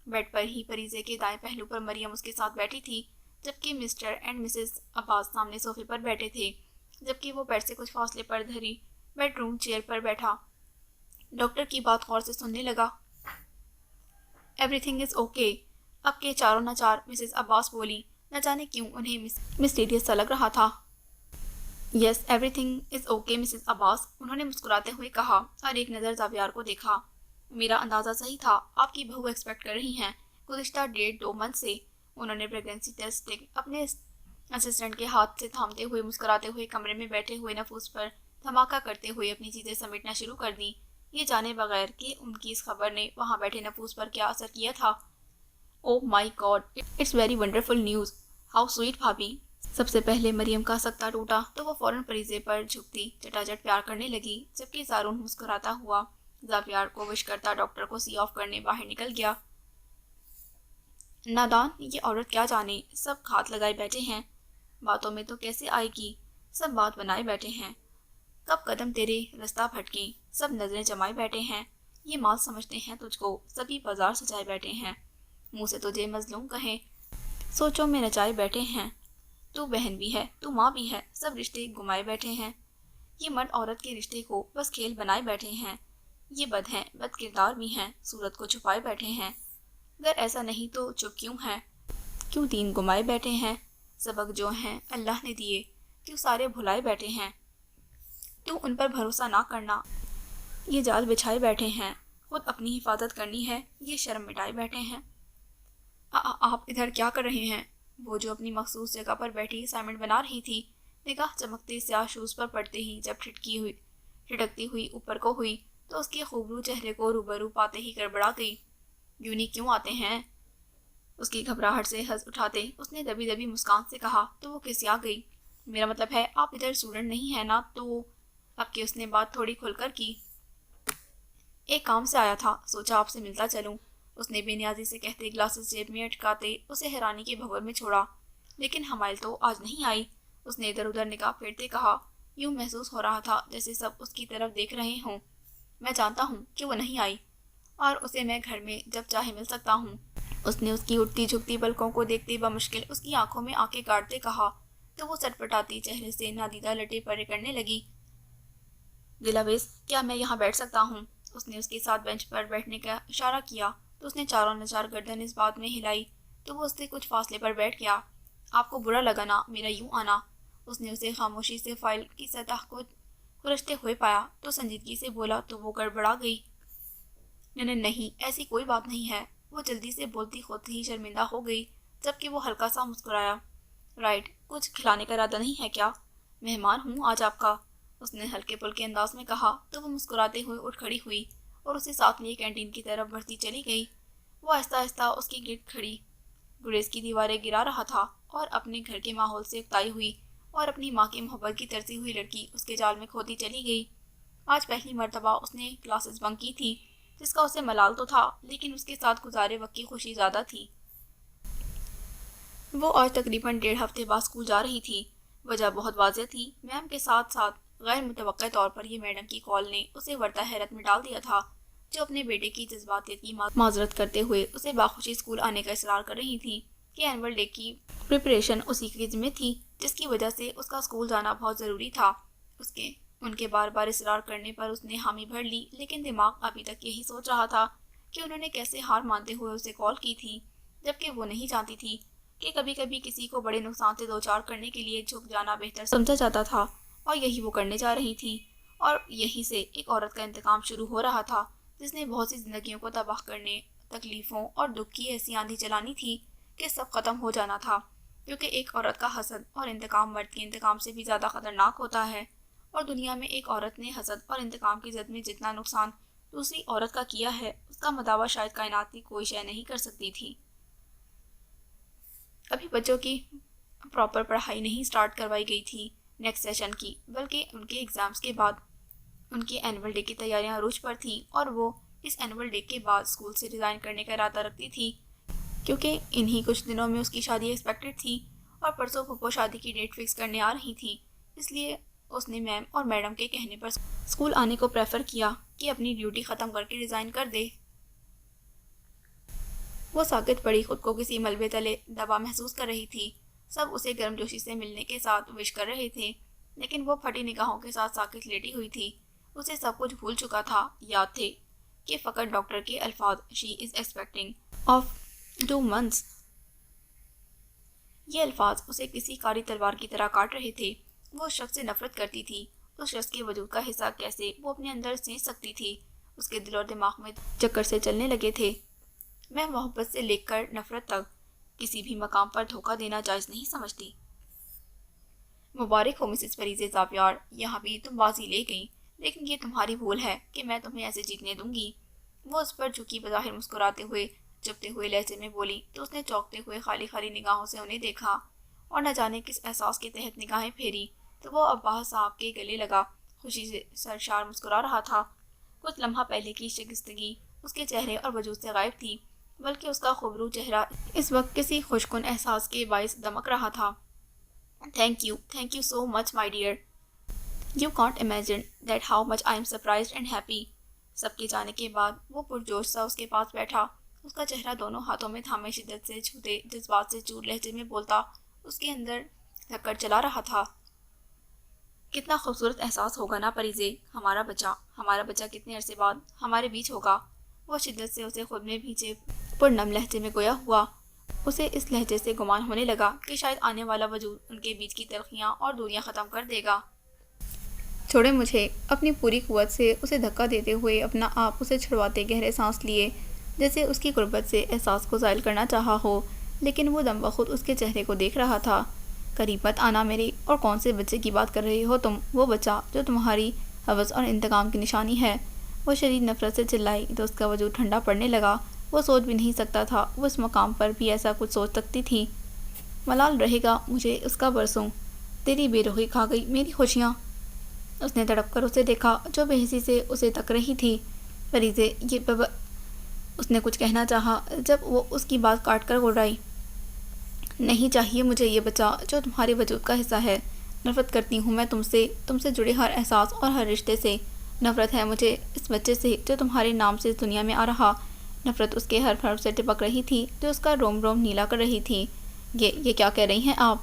بیڈ پر ہی پریزے کے دائیں پہلو پر مریم اس کے ساتھ بیٹھی تھی، جبکہ مسٹر اینڈ مسز عباس سامنے صوفے پر بیٹھے تھے، جبکہ وہ بیڈ سے کچھ فاصلے پر دھری بیڈ روم چیئر پر بیٹھا ڈاکٹر کی بات غور سے سننے لگا۔ ایوری تھنگ از اوکے، اب کے چاروں ناچار مسز عباس بولی، نہ جانے کیوں انہیں مسٹیریس سا لگ رہا تھا۔ Yes everything is okay Mrs Abbas, انہوں نے مسکراتے ہوئے کہا اور ایک نظر زاویار کو دیکھا۔ میرا اندازہ صحیح تھا، آپ کی بہو ایکسپیکٹ کر رہی ہیں۔ گزشتہ 1.5-2 منتھ سے انہوں نے پریگنینسی ٹیسٹ اپنے اسسٹنٹ کے ہاتھ سے تھامتے ہوئے مسکراتے ہوئے کمرے میں بیٹھے ہوئے نفوس پر دھماکہ کرتے ہوئے اپنی چیزیں سمیٹنا شروع کر دیں، یہ جانے بغیر کہ ان کی اس خبر نے وہاں بیٹھے نفوس پر کیا اثر کیا تھا۔ Oh my God, it's very wonderful news, how sweet بھابھی۔ سب سے پہلے مریم کا سکتہ ٹوٹا تو وہ فوراً فریزے پر جھکتی چٹاچٹ پیار کرنے لگی، جبکہ زارون مسکراتا ہوا زاویار کو وش کرتا ڈاکٹر کو سی آف کرنے باہر نکل گیا۔ نادان، یہ عورت کیا جانے، سب ہاتھ لگائے بیٹھے ہیں، باتوں میں تو کیسے آئے گی، سب بات بنائے بیٹھے ہیں، کب قدم تیرے رستہ بھٹکیں، سب نظریں جمائے بیٹھے ہیں، یہ مال سمجھتے ہیں تجھ کو، سبھی بازار سجائے بیٹھے ہیں، منہ سے تجھے مظلوم کہیں، سوچوں میں نچائے بیٹھے ہیں، تو بہن بھی ہے، تو ماں بھی ہے، سب رشتے گمائے بیٹھے ہیں، یہ مرد عورت کے رشتے کو بس کھیل بنائے بیٹھے ہیں، یہ بد ہیں، بد کردار بھی ہیں، صورت کو چھپائے بیٹھے ہیں، اگر ایسا نہیں تو چپ کیوں ہیں، کیوں دین گمائے بیٹھے ہیں، سبق جو ہیں اللہ نے دیے کیوں سارے بھلائے بیٹھے ہیں، تو ان پر بھروسہ نہ کرنا، یہ جال بچھائے بیٹھے ہیں، خود اپنی حفاظت کرنی ہے، یہ شرم مٹائے بیٹھے ہیں۔ آپ ادھر کیا کر رہے ہیں؟ وہ جو اپنی مخصوص جگہ پر بیٹھی اسائنمنٹ بنا رہی تھی، نگاہ چمکتے سیاہ شوز پر پڑتے ہی جب ٹھٹکتی ہوئی اوپر کو ہوئی تو اس کے خوبرو چہرے کو روبرو پاتے ہی گڑبڑا گئی۔ یونی کیوں آتے ہیں؟ اس کی گھبراہٹ سے ہنس اٹھاتے اس نے دبی دبی مسکان سے کہا تو وہ کسیا گئی۔ میرا مطلب ہے آپ ادھر اسٹوڈنٹ نہیں ہیں نا، تو اب کہ اس نے بات تھوڑی کھل کر کی۔ ایک کام سے آیا تھا، سوچا آپ سے ملتا چلوں، اس نے بے نیازی سے کہتے گلاسز جیب میں اٹکاتے اسے حیرانی کے بھنور میں چھوڑا۔ لیکن حمائل تو آج نہیں آئی، اس نے ادھر ادھر نگاہ پھیرتے کہا، یوں محسوس ہو رہا تھا جیسے سب اس کی طرف دیکھ رہے ہوں۔ میں جانتا ہوں کہ وہ نہیں آئی اور اسے میں گھر میں جب چاہے مل سکتا ہوں، اس نے اس کی اٹھتی جھکتی پلکوں کو دیکھتے بمشکل اس کی آنکھوں میں آنکھیں گاڑتے کہا تو وہ سٹپٹاتی چہرے سے نادیدہ لٹے پڑے کرنے لگی۔ دلاویز، کیا میں یہاں بیٹھ سکتا ہوں؟ اس نے اس کے ساتھ بینچ پر بیٹھنے کا اشارہ کیا تو اس نے چاروں نچار گردن اس بات میں ہلائی تو وہ اس سے کچھ فاصلے پر بیٹھ گیا۔ آپ کو برا لگا نا میرا یوں آنا؟ اس نے اسے خاموشی سے فائل کی سطح کو کھرچتے ہوئے پایا تو سنجیدگی سے بولا تو وہ گڑبڑا گئی۔ نہیں، ایسی کوئی بات نہیں ہے، وہ جلدی سے بولتی خود ہی شرمندہ ہو گئی، جبکہ وہ ہلکا سا مسکرایا۔ رائٹ، کچھ کھلانے کا ارادہ نہیں ہے کیا؟ مہمان ہوں آج آپ کا، اس نے ہلکے پھلکے انداز میں کہا تو وہ مسکراتے ہوئے اٹھ کھڑی ہوئی اور اسے ساتھ لیے کینٹین کی طرف بڑھتی چلی گئی۔ وہ آہستہ آہستہ اس کے گرد کھڑی گریز کی دیواریں گرا رہا تھا اور اپنے گھر کے ماحول سے اکتائی ہوئی اور اپنی ماں کی محبت کی ترسی ہوئی لڑکی اس کے جال میں کھوتی چلی گئی۔ آج پہلی مرتبہ اس نے کلاسز بنک کی تھی، جس کا اسے ملال تو تھا لیکن اس کے ساتھ گزارے وقت کی خوشی زیادہ تھی۔ وہ آج تقریباً 1.5 ہفتے بعد اسکول جا رہی تھی۔ وجہ بہت واضح تھی، میم کے ساتھ ساتھ غیر متوقع طور پر یہ میڈم کی کال نے اسے ورطہ حیرت میں ڈال دیا تھا، جو اپنے بیٹے کی جذباتیت کی معذرت کرتے ہوئے اسے باخوشی اسکول آنے کا اصرار کر رہی تھی کہ اینول ڈے کی پریپریشن اسی کے ذمہ تھی، جس کی وجہ سے اس کا اسکول جانا بہت ضروری تھا۔ ان کے بار بار اصرار کرنے پر اس نے حامی بھر لی، لیکن دماغ ابھی تک یہی سوچ رہا تھا کہ انہوں نے کیسے ہار مانتے ہوئے اسے کال کی تھی، جبکہ وہ نہیں جانتی تھی کہ کبھی کبھی کسی کو بڑے نقصان سے دوچار کرنے کے لیے جھک جانا بہتر سمجھا جاتا تھا، اور یہی وہ کرنے جا رہی تھی، اور یہیں سے ایک عورت کا انتقام شروع ہو رہا تھا جس نے بہت سی زندگیوں کو تباہ کرنے، تکلیفوں اور دکھ کی ایسی آندھی چلانی تھی کہ سب ختم ہو جانا تھا، کیونکہ ایک عورت کا حسد اور انتقام مرد کے انتقام سے بھی زیادہ خطرناک ہوتا ہے، اور دنیا میں ایک عورت نے حسد اور انتقام کی زد میں جتنا نقصان دوسری عورت کا کیا ہے، اس کا مداوع شاید کائنات کی کوئی شے نہیں کر سکتی تھی۔ ابھی بچوں کی پراپر پڑھائی نہیں سٹارٹ کروائی گئی تھی نیکسٹ سیشن کی، بلکہ ان کے ایگزامز کے بعد ان کے اینول ڈے کی تیاریاں عروج پر تھیں، اور وہ اس اینول ڈے کے بعد اسکول سے ریزائن کرنے کا ارادہ رکھتی تھی، کیونکہ انہی کچھ دنوں میں اس کی شادی ایکسپیکٹڈ تھی اور پرسوں پھپھو شادی کی ڈیٹ فکس کرنے آ رہی تھی۔ اس لیے اس نے میم اور میڈم کے کہنے پر اسکول آنے کو پریفر کیا کہ اپنی ڈیوٹی ختم کر کے ریزائن کر دے۔ وہ ساکت پڑی خود کو کسی ملبے تلے دبا محسوس کر رہی تھی، سب اسے گرم جوشی سے ملنے کے ساتھ وش کر رہے تھے، لیکن وہ پھٹی نگاہوں کے ساتھ ساکت لیٹی ہوئی تھی۔ اسے سب کچھ بھول چکا تھا، یاد تھے کہ فقط ڈاکٹر کے الفاظ "شی از ایکسپیکٹنگ آف 2 months"، یہ الفاظ اسے کسی کاری تلوار کی طرح کاٹ رہے تھے۔ وہ اس شخص سے نفرت کرتی تھی۔ اس شخص کے وجود کا حصہ کیسے وہ اپنے اندر سینچ سکتی تھی؟ اس کے دل اور دماغ میں چکر سے چلنے لگے تھے۔ میں محبت سے لے کر نفرت تک کسی بھی مقام پر دھوکہ دینا جائز نہیں سمجھتی۔ مبارک ہو مسز فریزے زاویار، یہاں بھی تم بازی لے گئی، لیکن یہ تمہاری بھول ہے کہ میں تمہیں ایسے جیتنے دوں گی۔ وہ اس پر جھکی بظاہر مسکراتے ہوئے چپتے ہوئے لہجے میں بولی تو اس نے چونکتے ہوئے خالی خالی نگاہوں سے انہیں دیکھا اور نہ جانے کس احساس کے تحت نگاہیں پھیری تو وہ عباس صاحب کے گلے لگا، خوشی سے سرشار مسکرا رہا تھا۔ کچھ لمحہ پہلے کی شکستگی اس کے چہرے اور وجود سے غائب تھی، بلکہ اس کا خوبرو چہرہ اس وقت کسی خوشکن احساس کے باعث دمک رہا تھا۔ Thank you so much my dear, you can't imagine that how much I am surprised and happy. سب کے جانے کے بعد وہ پرجوش سا اس کے پاس بیٹھا، اس کا چہرہ دونوں ہاتھوں میں تھامے شدت سے چھوتے جذبات سے چور لہجے میں بولتا اس کے اندر دھکڑ چلا رہا تھا۔ کتنا خوبصورت احساس ہوگا نا پریزے، ہمارا بچہ کتنے عرصے بعد ہمارے بیچ ہوگا۔ وہ شدت سے اسے خود میں بھیجے پرنم لہجے میں گویا ہوا۔ اسے اس لہجے سے گمان ہونے لگا کہ شاید آنے والا وجود ان کے بیچ کی تلخیاں اور دوریاں ختم کر دے گا۔ چھوڑے مجھے، اپنی پوری قوت سے اسے دھکا دیتے ہوئے اپنا آپ اسے چھڑواتے گہرے سانس لیے، جیسے اس کی قربت سے احساس کو زائل کرنا چاہا ہو، لیکن وہ دم بخود اس کے چہرے کو دیکھ رہا تھا۔ قریب مت آنا میری، اور کون سے بچے کی بات کر رہے ہو تم؟ وہ بچہ جو تمہاری ہوس اور انتقام کی نشانی ہے۔ وہ شدید نفرت سے چلائی تو اس کا وجود ٹھنڈا پڑنے لگا۔ وہ سوچ بھی نہیں سکتا تھا وہ اس مقام پر بھی ایسا کچھ سوچ سکتی تھی۔ ملال رہے گا مجھے اس کا برسوں، تیری بے رخی کھا گئی میری خوشیاں۔ اس نے تڑپ کر اسے دیکھا جو بے حسی سے اسے تک رہی تھی۔ فریزے یہ اس نے کچھ کہنا چاہا جب وہ اس کی بات کاٹ کر گڑائی۔ نہیں چاہیے مجھے یہ بچہ جو تمہارے وجود کا حصہ ہے۔ نفرت کرتی ہوں میں تم سے جڑے ہر احساس اور ہر رشتے سے۔ نفرت ہے مجھے اس بچے سے جو تمہارے نام سے اس دنیا میں آ رہا۔ نفرت اس کے ہر حرف سے ٹپک رہی تھی جو اس کا روم روم نیلا کر رہی تھی۔ یہ کیا کہہ رہی ہیں آپ؟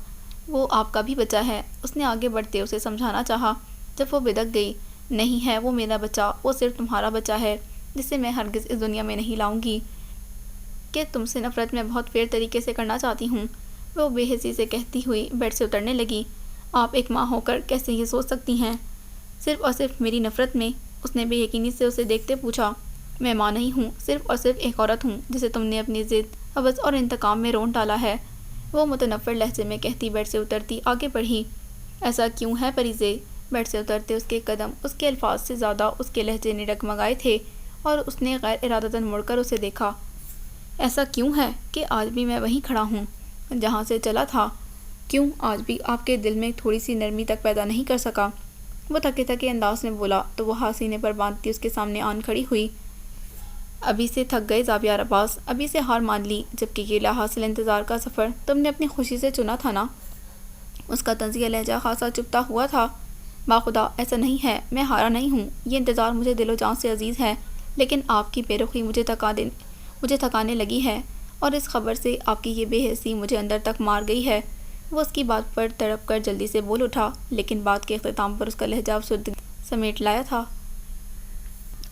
وہ آپ کا بھی بچہ ہے، اس نے آگے بڑھتے اسے سمجھانا چاہا جب وہ بدک گئی۔ نہیں ہے وہ میرا بچہ، وہ صرف تمہارا بچہ ہے جسے میں ہرگز اس دنیا میں نہیں لاؤں گی۔ کہ تم سے نفرت میں بہت فیر طریقے سے کرنا چاہتی ہوں، وہ بے حسی سے کہتی ہوئی بیڈ سے اترنے لگی۔ آپ ایک ماں ہو کر کیسے یہ سوچ سکتی ہیں؟ صرف اور صرف میری نفرت میں؟ اس نے بے یقینی سے اسے دیکھتے پوچھا۔ میں ماں نہیں ہوں، صرف اور صرف ایک عورت ہوں جسے تم نے اپنی ضد، ہوس اور انتقام میں رون ڈالا ہے، وہ متنفر لہجے میں کہتی بیڈ سے اترتی آگے بڑھی۔ ایسا کیوں ہے پریزے؟ بیڈ سے اترتے اس کے قدم اس کے الفاظ سے زیادہ اس کے لہجے نے ڈگمگائے تھے اور اس نے غیر ارادتاً مڑ کر اسے دیکھا۔ ایسا کیوں ہے کہ آج بھی میں وہیں کھڑا ہوں جہاں سے چلا تھا؟ کیوں آج بھی آپ کے دل میں تھوڑی سی نرمی تک پیدا نہیں کر سکا؟ وہ تھکے تھکے انداز میں بولا تو وہ ہاتھ سینے پر باندھتی اس کے سامنے آن کھڑی ہوئی۔ ابھی سے تھک گئے زاویار عباس، ابھی سے ہار مان لی، جبکہ یہ لاحاصل انتظار کا سفر تم نے اپنی خوشی سے چنا تھا نا؟ اس کا طنزیہ لہجہ خاصا چپتا ہوا تھا۔ باخدا ایسا نہیں ہے، میں ہارا نہیں ہوں، یہ انتظار مجھے دل و جان سے عزیز ہے، لیکن آپ کی بے رخی مجھے تھکانے لگی ہے، اور اس خبر سے آپ کی یہ بے حسی مجھے اندر تک مار گئی ہے۔ وہ اس کی بات پر تڑپ کر جلدی سے بول اٹھا، لیکن بات کے اختتام پر اس کا لہجہ افسردگی سمیٹ لایا تھا۔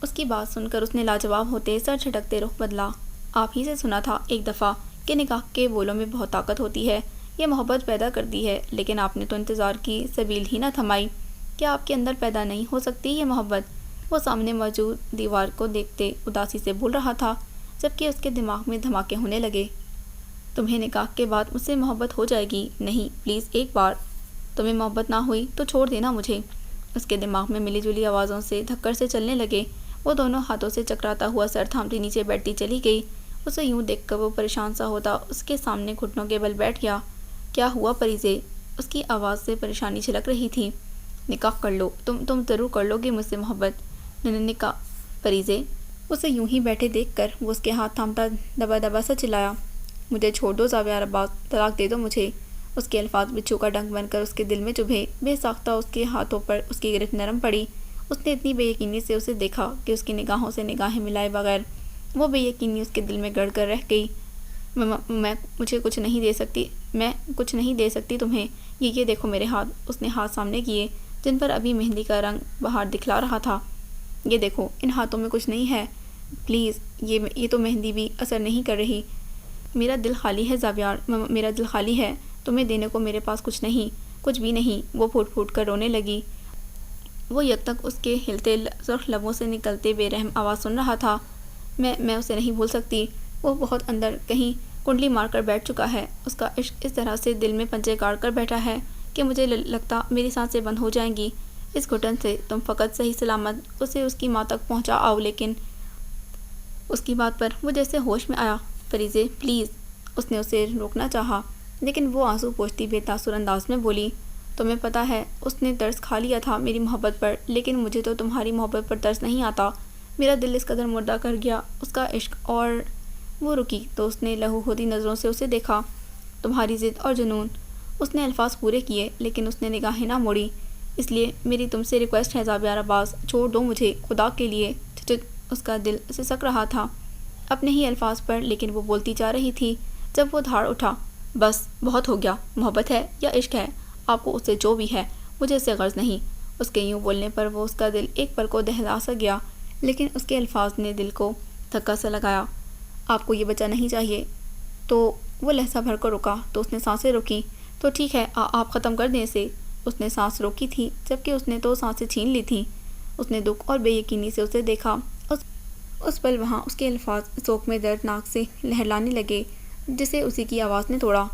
اس کی بات سن کر اس نے لاجواب ہوتے سر جھٹکتے رخ بدلا۔ آپ ہی سے سنا تھا ایک دفعہ کہ نکاح کے بولوں میں بہت طاقت ہوتی ہے، یہ محبت پیدا کرتی ہے، لیکن آپ نے تو انتظار کی سبیل ہی نہ تھمائی۔ کیا آپ کے اندر پیدا نہیں ہو سکتی یہ محبت؟ وہ سامنے موجود دیوار کو دیکھتے اداسی سے بول رہا تھا، جبکہ اس کے دماغ میں دھماکے ہونے لگے۔ تمہیں نکاح کے بعد مجھ سے محبت ہو جائے گی؟ نہیں پلیز ایک بار۔ تمہیں محبت نہ ہوئی تو چھوڑ دینا مجھے۔ اس کے دماغ میں ملی جلی آوازوں سے دھکر سے چلنے لگے۔ وہ دونوں ہاتھوں سے چکراتا ہوا سر تھامتی نیچے بیٹھتی چلی گئی۔ اسے یوں دیکھ کر وہ پریشان سا ہوتا اس کے سامنے گھٹنوں کے بل بیٹھ گیا۔ کیا ہوا پریزے؟ اس کی آواز سے پریشانی چھلک رہی تھی۔ نکاح کر لو، تم ضرور کر لو گے مجھ سے محبت۔ نکاح پریزے؟ اسے یوں ہی بیٹھے دیکھ کر وہ اس کے ہاتھ تھامتا دبا دبا سا چلایا۔ مجھے چھوڑ دو زاویار عباس، طلاق دے دو مجھے۔ اس کے الفاظ بچھو کا ڈنک بن کر اس کے دل میں چبھے، بے ساختہ اس کے ہاتھوں پر اس کی گرفت نرم پڑی۔ اس نے اتنی بے یقینی سے اسے دیکھا کہ اس کی نگاہوں سے نگاہیں ملائے بغیر وہ بے یقینی اس کے دل میں گڑ کر رہ گئی۔ میں کچھ نہیں دے سکتی تمہیں، یہ دیکھو میرے ہاتھ۔ اس نے ہاتھ سامنے کیے جن پر ابھی مہندی کا رنگ باہر دکھلا رہا تھا۔ یہ دیکھو ان ہاتھوں میں کچھ نہیں ہے، پلیز، یہ تو مہندی بھی اثر نہیں کر رہی۔ میرا دل خالی ہے زاویار، میرا دل خالی ہے، تمہیں دینے کو میرے پاس کچھ نہیں۔ کچھ بھی نہیں، وہ پھوٹ پھوٹ کر رونے لگی۔ وہ یک تک اس کے ہلتے سرخ لبوں سے نکلتے بے رحم آواز سن رہا تھا۔ میں اسے نہیں بھول سکتی، وہ بہت اندر کہیں کنڈلی مار کر بیٹھ چکا ہے، اس کا عشق اس طرح سے دل میں پنجے گاڑ کر بیٹھا ہے کہ مجھے لگتا میری سانسیں بند ہو جائیں گی۔ اس گھٹن سے تم فقط صحیح سلامت اسے اس کی ماں تک پہنچا آؤ۔ لیکن اس کی بات پر وہ جیسے ہوش میں آیا۔ فریزے پلیز، اس نے اسے روکنا چاہا، لیکن وہ آنسو پوچھتی بے تاثر انداز میں بولی، تمہیں پتہ ہے اس نے ترس کھا لیا تھا میری محبت پر، لیکن مجھے تو تمہاری محبت پر ترس نہیں آتا۔ میرا دل اس قدر مردہ کر گیا اس کا عشق۔ اور وہ رکی تو اس نے لہو ہوتی نظروں سے اسے دیکھا۔ تمہاری ضد اور جنون، اس نے الفاظ پورے کیے لیکن اس نے نگاہیں نہ موڑی۔ اس لیے میری تم سے ریکویسٹ ہے زابیار عباس، چھوڑ دو مجھے خدا کے لیے۔ اس کا دل سسک رہا تھا اپنے ہی الفاظ پر، لیکن وہ بولتی جا رہی تھی۔ جب وہ دھاڑ اٹھا، بس بہت ہو گیا، محبت ہے یا عشق ہے، آپ کو اس سے جو بھی ہے، مجھے اس سے غرض نہیں۔ اس کے یوں بولنے پر وہ اس کا دل ایک پل کو دہلا سا گیا، لیکن اس کے الفاظ نے دل کو دھکا سا لگایا۔ آپ کو یہ بچہ نہیں چاہیے؟ تو وہ لہجہ بھر کر رکا تو اس نے سانسیں روکی۔ تو ٹھیک ہے، آپ ختم کر دیں اسے۔ اس نے سانس روکی تھی جبکہ اس نے تو سانسیں چھین لی تھیں۔ اس نے دکھ اور بے یقینی سے اسے دیکھا۔ اس پل وہاں اس کے الفاظ ذوق میں دردناک سے لہرانے لگے جسے اسی کی آواز نے توڑا۔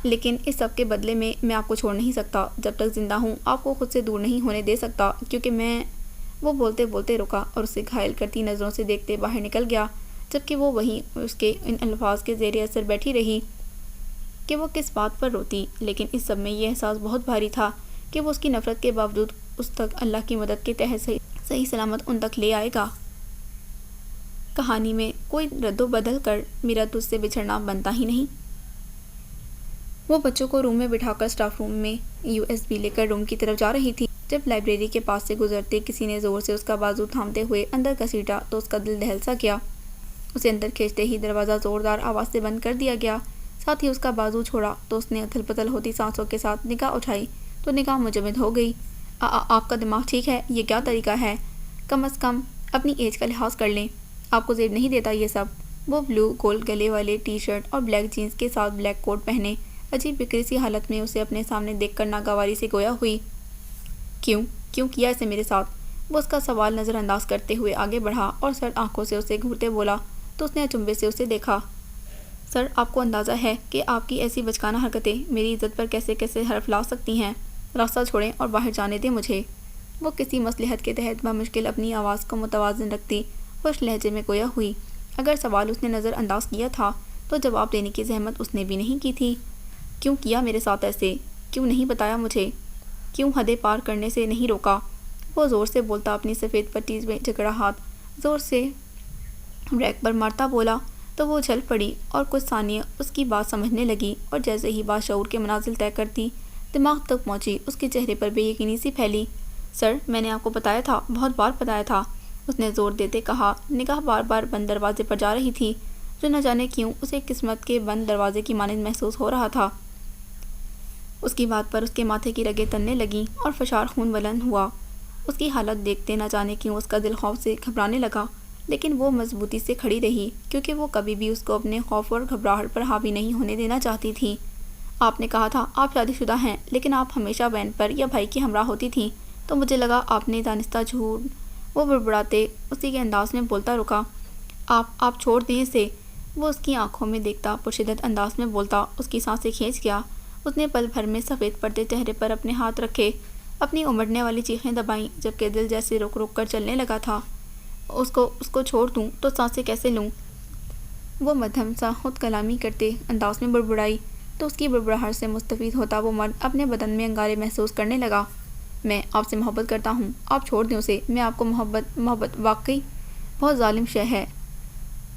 لیکن اس سب کے بدلے میں آپ کو چھوڑ نہیں سکتا، جب تک زندہ ہوں آپ کو خود سے دور نہیں ہونے دے سکتا، کیونکہ میں… وہ بولتے بولتے رکا اور اسے گھائل کرتی نظروں سے دیکھتے باہر نکل گیا، جبکہ وہ وہیں اس کے ان الفاظ کے زیر اثر بیٹھی رہی کہ وہ کس بات پر روتی۔ لیکن اس سب میں یہ احساس بہت بھاری تھا کہ وہ اس کی نفرت کے باوجود اس تک اللہ کی مدد کے تحت صحیح سلامت ان تک لے آئے گا۔ کہانی میں کوئی رد و بدل کر میرا تجھ سے بچھڑنا بنتا ہی نہیں۔ وہ بچوں کو روم میں بٹھا کر اسٹاف روم میں USB لے کر روم کی طرف جا رہی تھی، جب لائبریری کے پاس سے گزرتے کسی نے زور سے اس کا بازو تھامتے ہوئے اندر گھسیٹا تو اس کا دل دہل سا گیا۔ اسے اندر کھینچتے ہی دروازہ زوردار آواز سے بند کر دیا گیا، ساتھ ہی اس کا بازو چھوڑا تو اس نے اتھل پتھل ہوتی سانسوں کے ساتھ نگاہ اٹھائی تو نگاہ مجمد ہو گئی۔ آپ کا دماغ ٹھیک ہے؟ یہ کیا طریقہ ہے؟ کم از کم اپنی ایج کا لحاظ کر لیں، آپ کو زیب نہیں دیتا یہ سب۔ وہ بلو گول گلے والے ٹی شرٹ اور بلیک جینز کے ساتھ بلیک کوٹ پہنے عجیب بکری سی حالت میں اسے اپنے سامنے دیکھ کر ناگواری سے گویا ہوئی۔ کیوں کیا اسے میرے ساتھ؟ وہ اس کا سوال نظر انداز کرتے ہوئے آگے بڑھا اور سرد آنکھوں سے اسے گھورتے بولا تو اس نے اچنبے سے اسے دیکھا۔ سر، آپ کو اندازہ ہے کہ آپ کی ایسی بچکانہ حرکتیں میری عزت پر کیسے کیسے حرف لا سکتی ہیں؟ راستہ چھوڑیں اور باہر جانے دیں مجھے۔ وہ کسی مصلحت کے تحت بمشکل اپنی آواز کو متوازن رکھتی خوش لہجے میں گویا ہوئی۔ اگر سوال اس نے نظر انداز کیا تھا تو جواب دینے کی زحمت اس نے بھی نہیں کی تھی۔ کیوں کیا میرے ساتھ ایسے؟ کیوں نہیں بتایا مجھے؟ کیوں حدیں پار کرنے سے نہیں روکا؟ وہ زور سے بولتا اپنی سفید پٹی میں جکڑا ہاتھ زور سے ریک پر مارتا بولا تو وہ جھل پڑی اور کچھ ثانیے اس کی بات سمجھنے لگی، اور جیسے ہی بات شعور کے منازل طے کرتی دماغ تک پہنچی اس کے چہرے پر بے یقینی سی پھیلی۔ سر، میں نے آپ کو بتایا تھا، بہت بار بتایا تھا، اس نے زور دیتے کہا۔ نگاہ بار بار بند دروازے پر جا رہی تھی جو نہ جانے کیوں اسے قسمت کے بند دروازے کی مانند محسوس ہو رہا تھا۔ اس کی بات پر اس کے ماتھے کی رگیں تننے لگیں اور فشار خون بلند ہوا۔ اس کی حالت دیکھتے نہ جانے کیوں اس کا دل خوف سے گھبرانے لگا، لیکن وہ مضبوطی سے کھڑی رہی کیونکہ وہ کبھی بھی اس کو اپنے خوف اور گھبراہٹ پر حاوی نہیں ہونے دینا چاہتی تھی۔ آپ نے کہا تھا آپ شادی شدہ ہیں، لیکن آپ ہمیشہ بہن پر یا بھائی کی ہمراہ ہوتی تھیں، تو مجھے لگا آپ نے دانستہ جھوٹ۔ وہ بڑبڑاتے اسی کے انداز میں بولتا رکا، آپ چھوڑ دیں اسے۔ وہ اس کی آنکھوں میں دیکھتا پرشدت انداز میں بولتا اس کی سانسیں کھینچ گیا۔ اس نے پل بھر میں سفید پڑتے چہرے پر اپنے ہاتھ رکھے، اپنی امڑنے والی چیخیں دبائیں، جبکہ دل جیسے رک رک کر چلنے لگا تھا۔ اس کو چھوڑ دوں تو سانسیں کیسے لوں؟ وہ مدھم سا خود کلامی کرتے انداز میں بڑبڑائی تو اس کی بڑبڑاہٹ سے مستفید ہوتا وہ مرد اپنے بدن میں انگارے محسوس کرنے لگا۔ میں آپ سے محبت کرتا ہوں، آپ چھوڑ دیں اسے۔ میں آپ کو محبت واقعی بہت ظالم شے ہے۔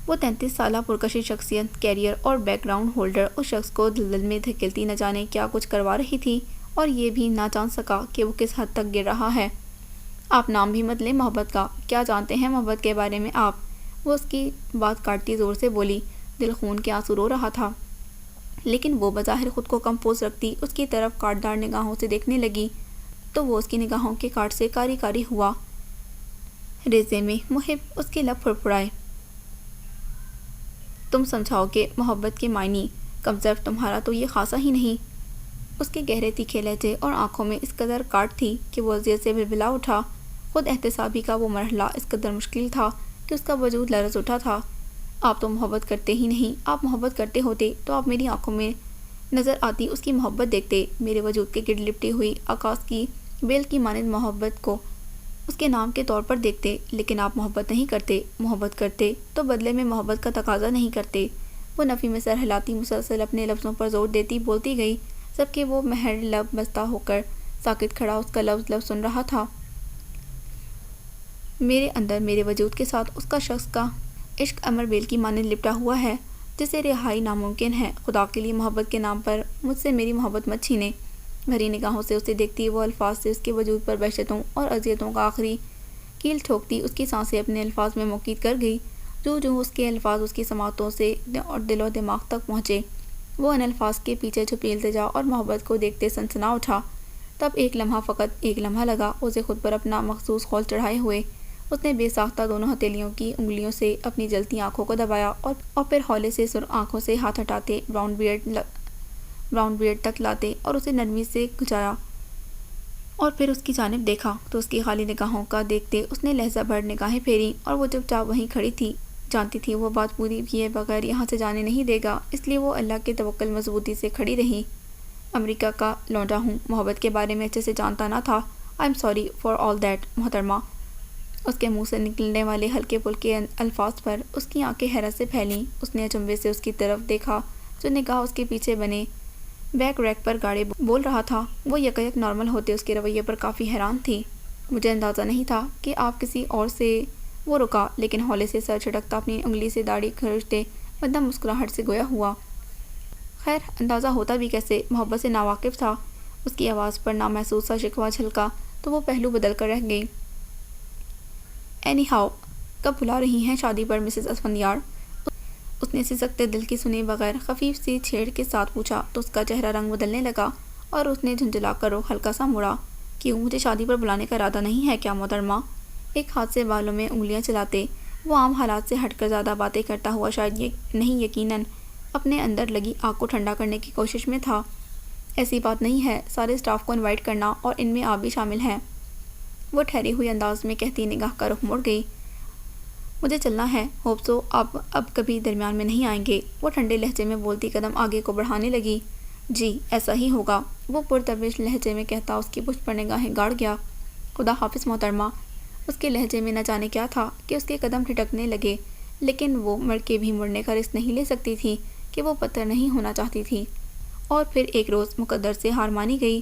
وہ 33 سالہ پرکشش شخصیت، کیریئر اور بیک گراؤنڈ ہولڈر اس شخص کو دلدل میں دھکیلتی نہ جانے کیا کچھ کروا رہی تھی، اور یہ بھی نہ جان سکا کہ وہ کس حد تک گر رہا ہے۔ آپ نام بھی مت لیں محبت کا، کیا جانتے ہیں محبت کے بارے میں آپ؟ وہ اس کی بات کاٹتی زور سے بولی۔ دل خون کے آنسو رو رہا تھا، لیکن وہ بظاہر خود کو کمپوز رکھتی اس کی طرف کاٹدار نگاہوں سے دیکھنے لگی تو وہ اس کی نگاہوں کے کاٹ سے کاری کاری ہوا۔ ریزے میں محب اس کے لب پھڑپھڑائے۔ تم سمجھاؤ کہ محبت کے معنی، کم ظرف تمہارا تو یہ خاصا ہی نہیں۔ اس کے گہرے تیکھے لہجے اور آنکھوں میں اس قدر کاٹ تھی کہ وہ اذیت سے بلبلا اٹھا۔ خود احتسابی کا وہ مرحلہ اس قدر مشکل تھا کہ اس کا وجود لرز اٹھا تھا۔ آپ تو محبت کرتے ہی نہیں، آپ محبت کرتے ہوتے تو آپ میری آنکھوں میں نظر آتی اس کی محبت دیکھتے، میرے وجود کے گرد لپٹی ہوئی آکاش کی بیل کی مانند محبت کو اس کے نام کے طور پر دیکھتے۔ لیکن آپ محبت نہیں کرتے، محبت کرتے تو بدلے میں محبت کا تقاضا نہیں کرتے۔ وہ نفی میں سر ہلاتی مسلسل اپنے لفظوں پر زور دیتی بولتی گئی، سب کہ وہ مہر لب بستہ ہو کر ساکت کھڑا اس کا لفظ لفظ سن رہا تھا۔ میرے اندر میرے وجود کے ساتھ اس کا شخص کا عشق امر بیل کی مانند لپٹا ہوا ہے جسے رہائی ناممکن ہے۔ خدا کے لیے محبت کے نام پر مجھ سے میری محبت مت چھینے۔ بھری نگاہوں سے اسے دیکھتی وہ الفاظ سے اس کے وجود پر وحشتوں اور اذیتوں کا آخری کیل ٹھوکتی اس کی سانسیں اپنے الفاظ میں موقید کر گئی۔ جو اس کے الفاظ اس کی سماعتوں سے اور دل و دماغ تک پہنچے، وہ ان الفاظ کے پیچھے چھپی التجا اور محبت کو دیکھتے سنسنا اٹھا۔ تب ایک لمحہ، فقط ایک لمحہ لگا اسے خود پر اپنا مخصوص خول چڑھائے ہوئے۔ اس نے بے ساختہ دونوں ہتھیلیوں کی انگلیوں سے اپنی جلتی آنکھوں کو دبایا اور پھر ہولے سے سرخ آنکھوں سے ہاتھ ہٹاتے براؤن بیئرڈ تک لاتے اور اسے نرمی سے کھچایا، اور پھر اس کی جانب دیکھا تو اس کی خالی نگاہوں کا دیکھتے اس نے لہجہ بھر نگاہیں پھیری اور وہ چپ چاپ وہیں کھڑی تھی۔ جانتی تھی وہ بات پوری کیے بغیر یہاں سے جانے نہیں دے گا، اس لیے وہ اللہ کے توکل مضبوطی سے کھڑی رہی۔ امریکہ کا لونڈا ہوں، محبت کے بارے میں اچھے سے جانتا نہ تھا۔ I am sorry for all that محترمہ۔ اس کے منہ سے نکلنے والے ہلکے پھلکے الفاظ پر اس کی آنکھیں حیرت سے پھیلیں۔ اس نے اچنبھے سے اس کی طرف دیکھا جو نگاہ اس کے پیچھے بنے بیک ریک پر گاڑے بول رہا تھا۔ وہ یکایک نارمل ہوتے اس کے رویے پر کافی حیران تھی۔ مجھے اندازہ نہیں تھا کہ آپ کسی اور سے… وہ رکا، لیکن ہولے سے سر جھٹکتا اپنی انگلی سے داڑھی کھرچتے مدھم مسکراہٹ سے گویا ہوا۔ خیر، اندازہ ہوتا بھی کیسے، محبت سے ناواقف تھا۔ اس کی آواز پر نامحسوس سا شکوہ جھلکا تو وہ پہلو بدل کر رہ گئی۔ اینی ہاؤ، کب بلا رہی ہیں شادی پر مسز اسفندیار؟ اس نے سسکتے دل کی سنے بغیر خفیف سی چھیڑ کے ساتھ پوچھا تو اس کا چہرہ رنگ بدلنے لگا اور اس نے جھنجھلا کر رخ ہلکا سا موڑا۔ کیوں، مجھے شادی پر بلانے کا ارادہ نہیں ہے کیا محترمہ؟ ایک ہاتھ سے بالوں میں انگلیاں چلاتے وہ عام حالات سے ہٹ کر زیادہ باتیں کرتا ہوا شاید نہیں یقیناً اپنے اندر لگی آگ کو ٹھنڈا کرنے کی کوشش میں تھا۔ ایسی بات نہیں ہے، سارے اسٹاف کو انوائٹ کرنا اور ان میں آپ بھی شامل ہیں، وہ ٹھہری ہوئی انداز میں کہتی نگاہ کا رخ موڑ گئی۔ مجھے چلنا ہے، ہوپ سو آپ اب کبھی درمیان میں نہیں آئیں گے، وہ ٹھنڈے لہجے میں بولتی قدم آگے کو بڑھانے لگی۔ جی ایسا ہی ہوگا، وہ پرتبش لہجے میں کہتا اس کی پشت پر نگاہیں گاڑ گیا۔ خدا حافظ محترمہ۔ اس کے لہجے میں نہ جانے کیا تھا کہ اس کے قدم ٹھٹکنے لگے، لیکن وہ مڑ کے بھی مڑنے کا رسک نہیں لے سکتی تھی کہ وہ پتھر نہیں ہونا چاہتی تھی۔ اور پھر ایک روز مقدر سے ہار مانی گئی۔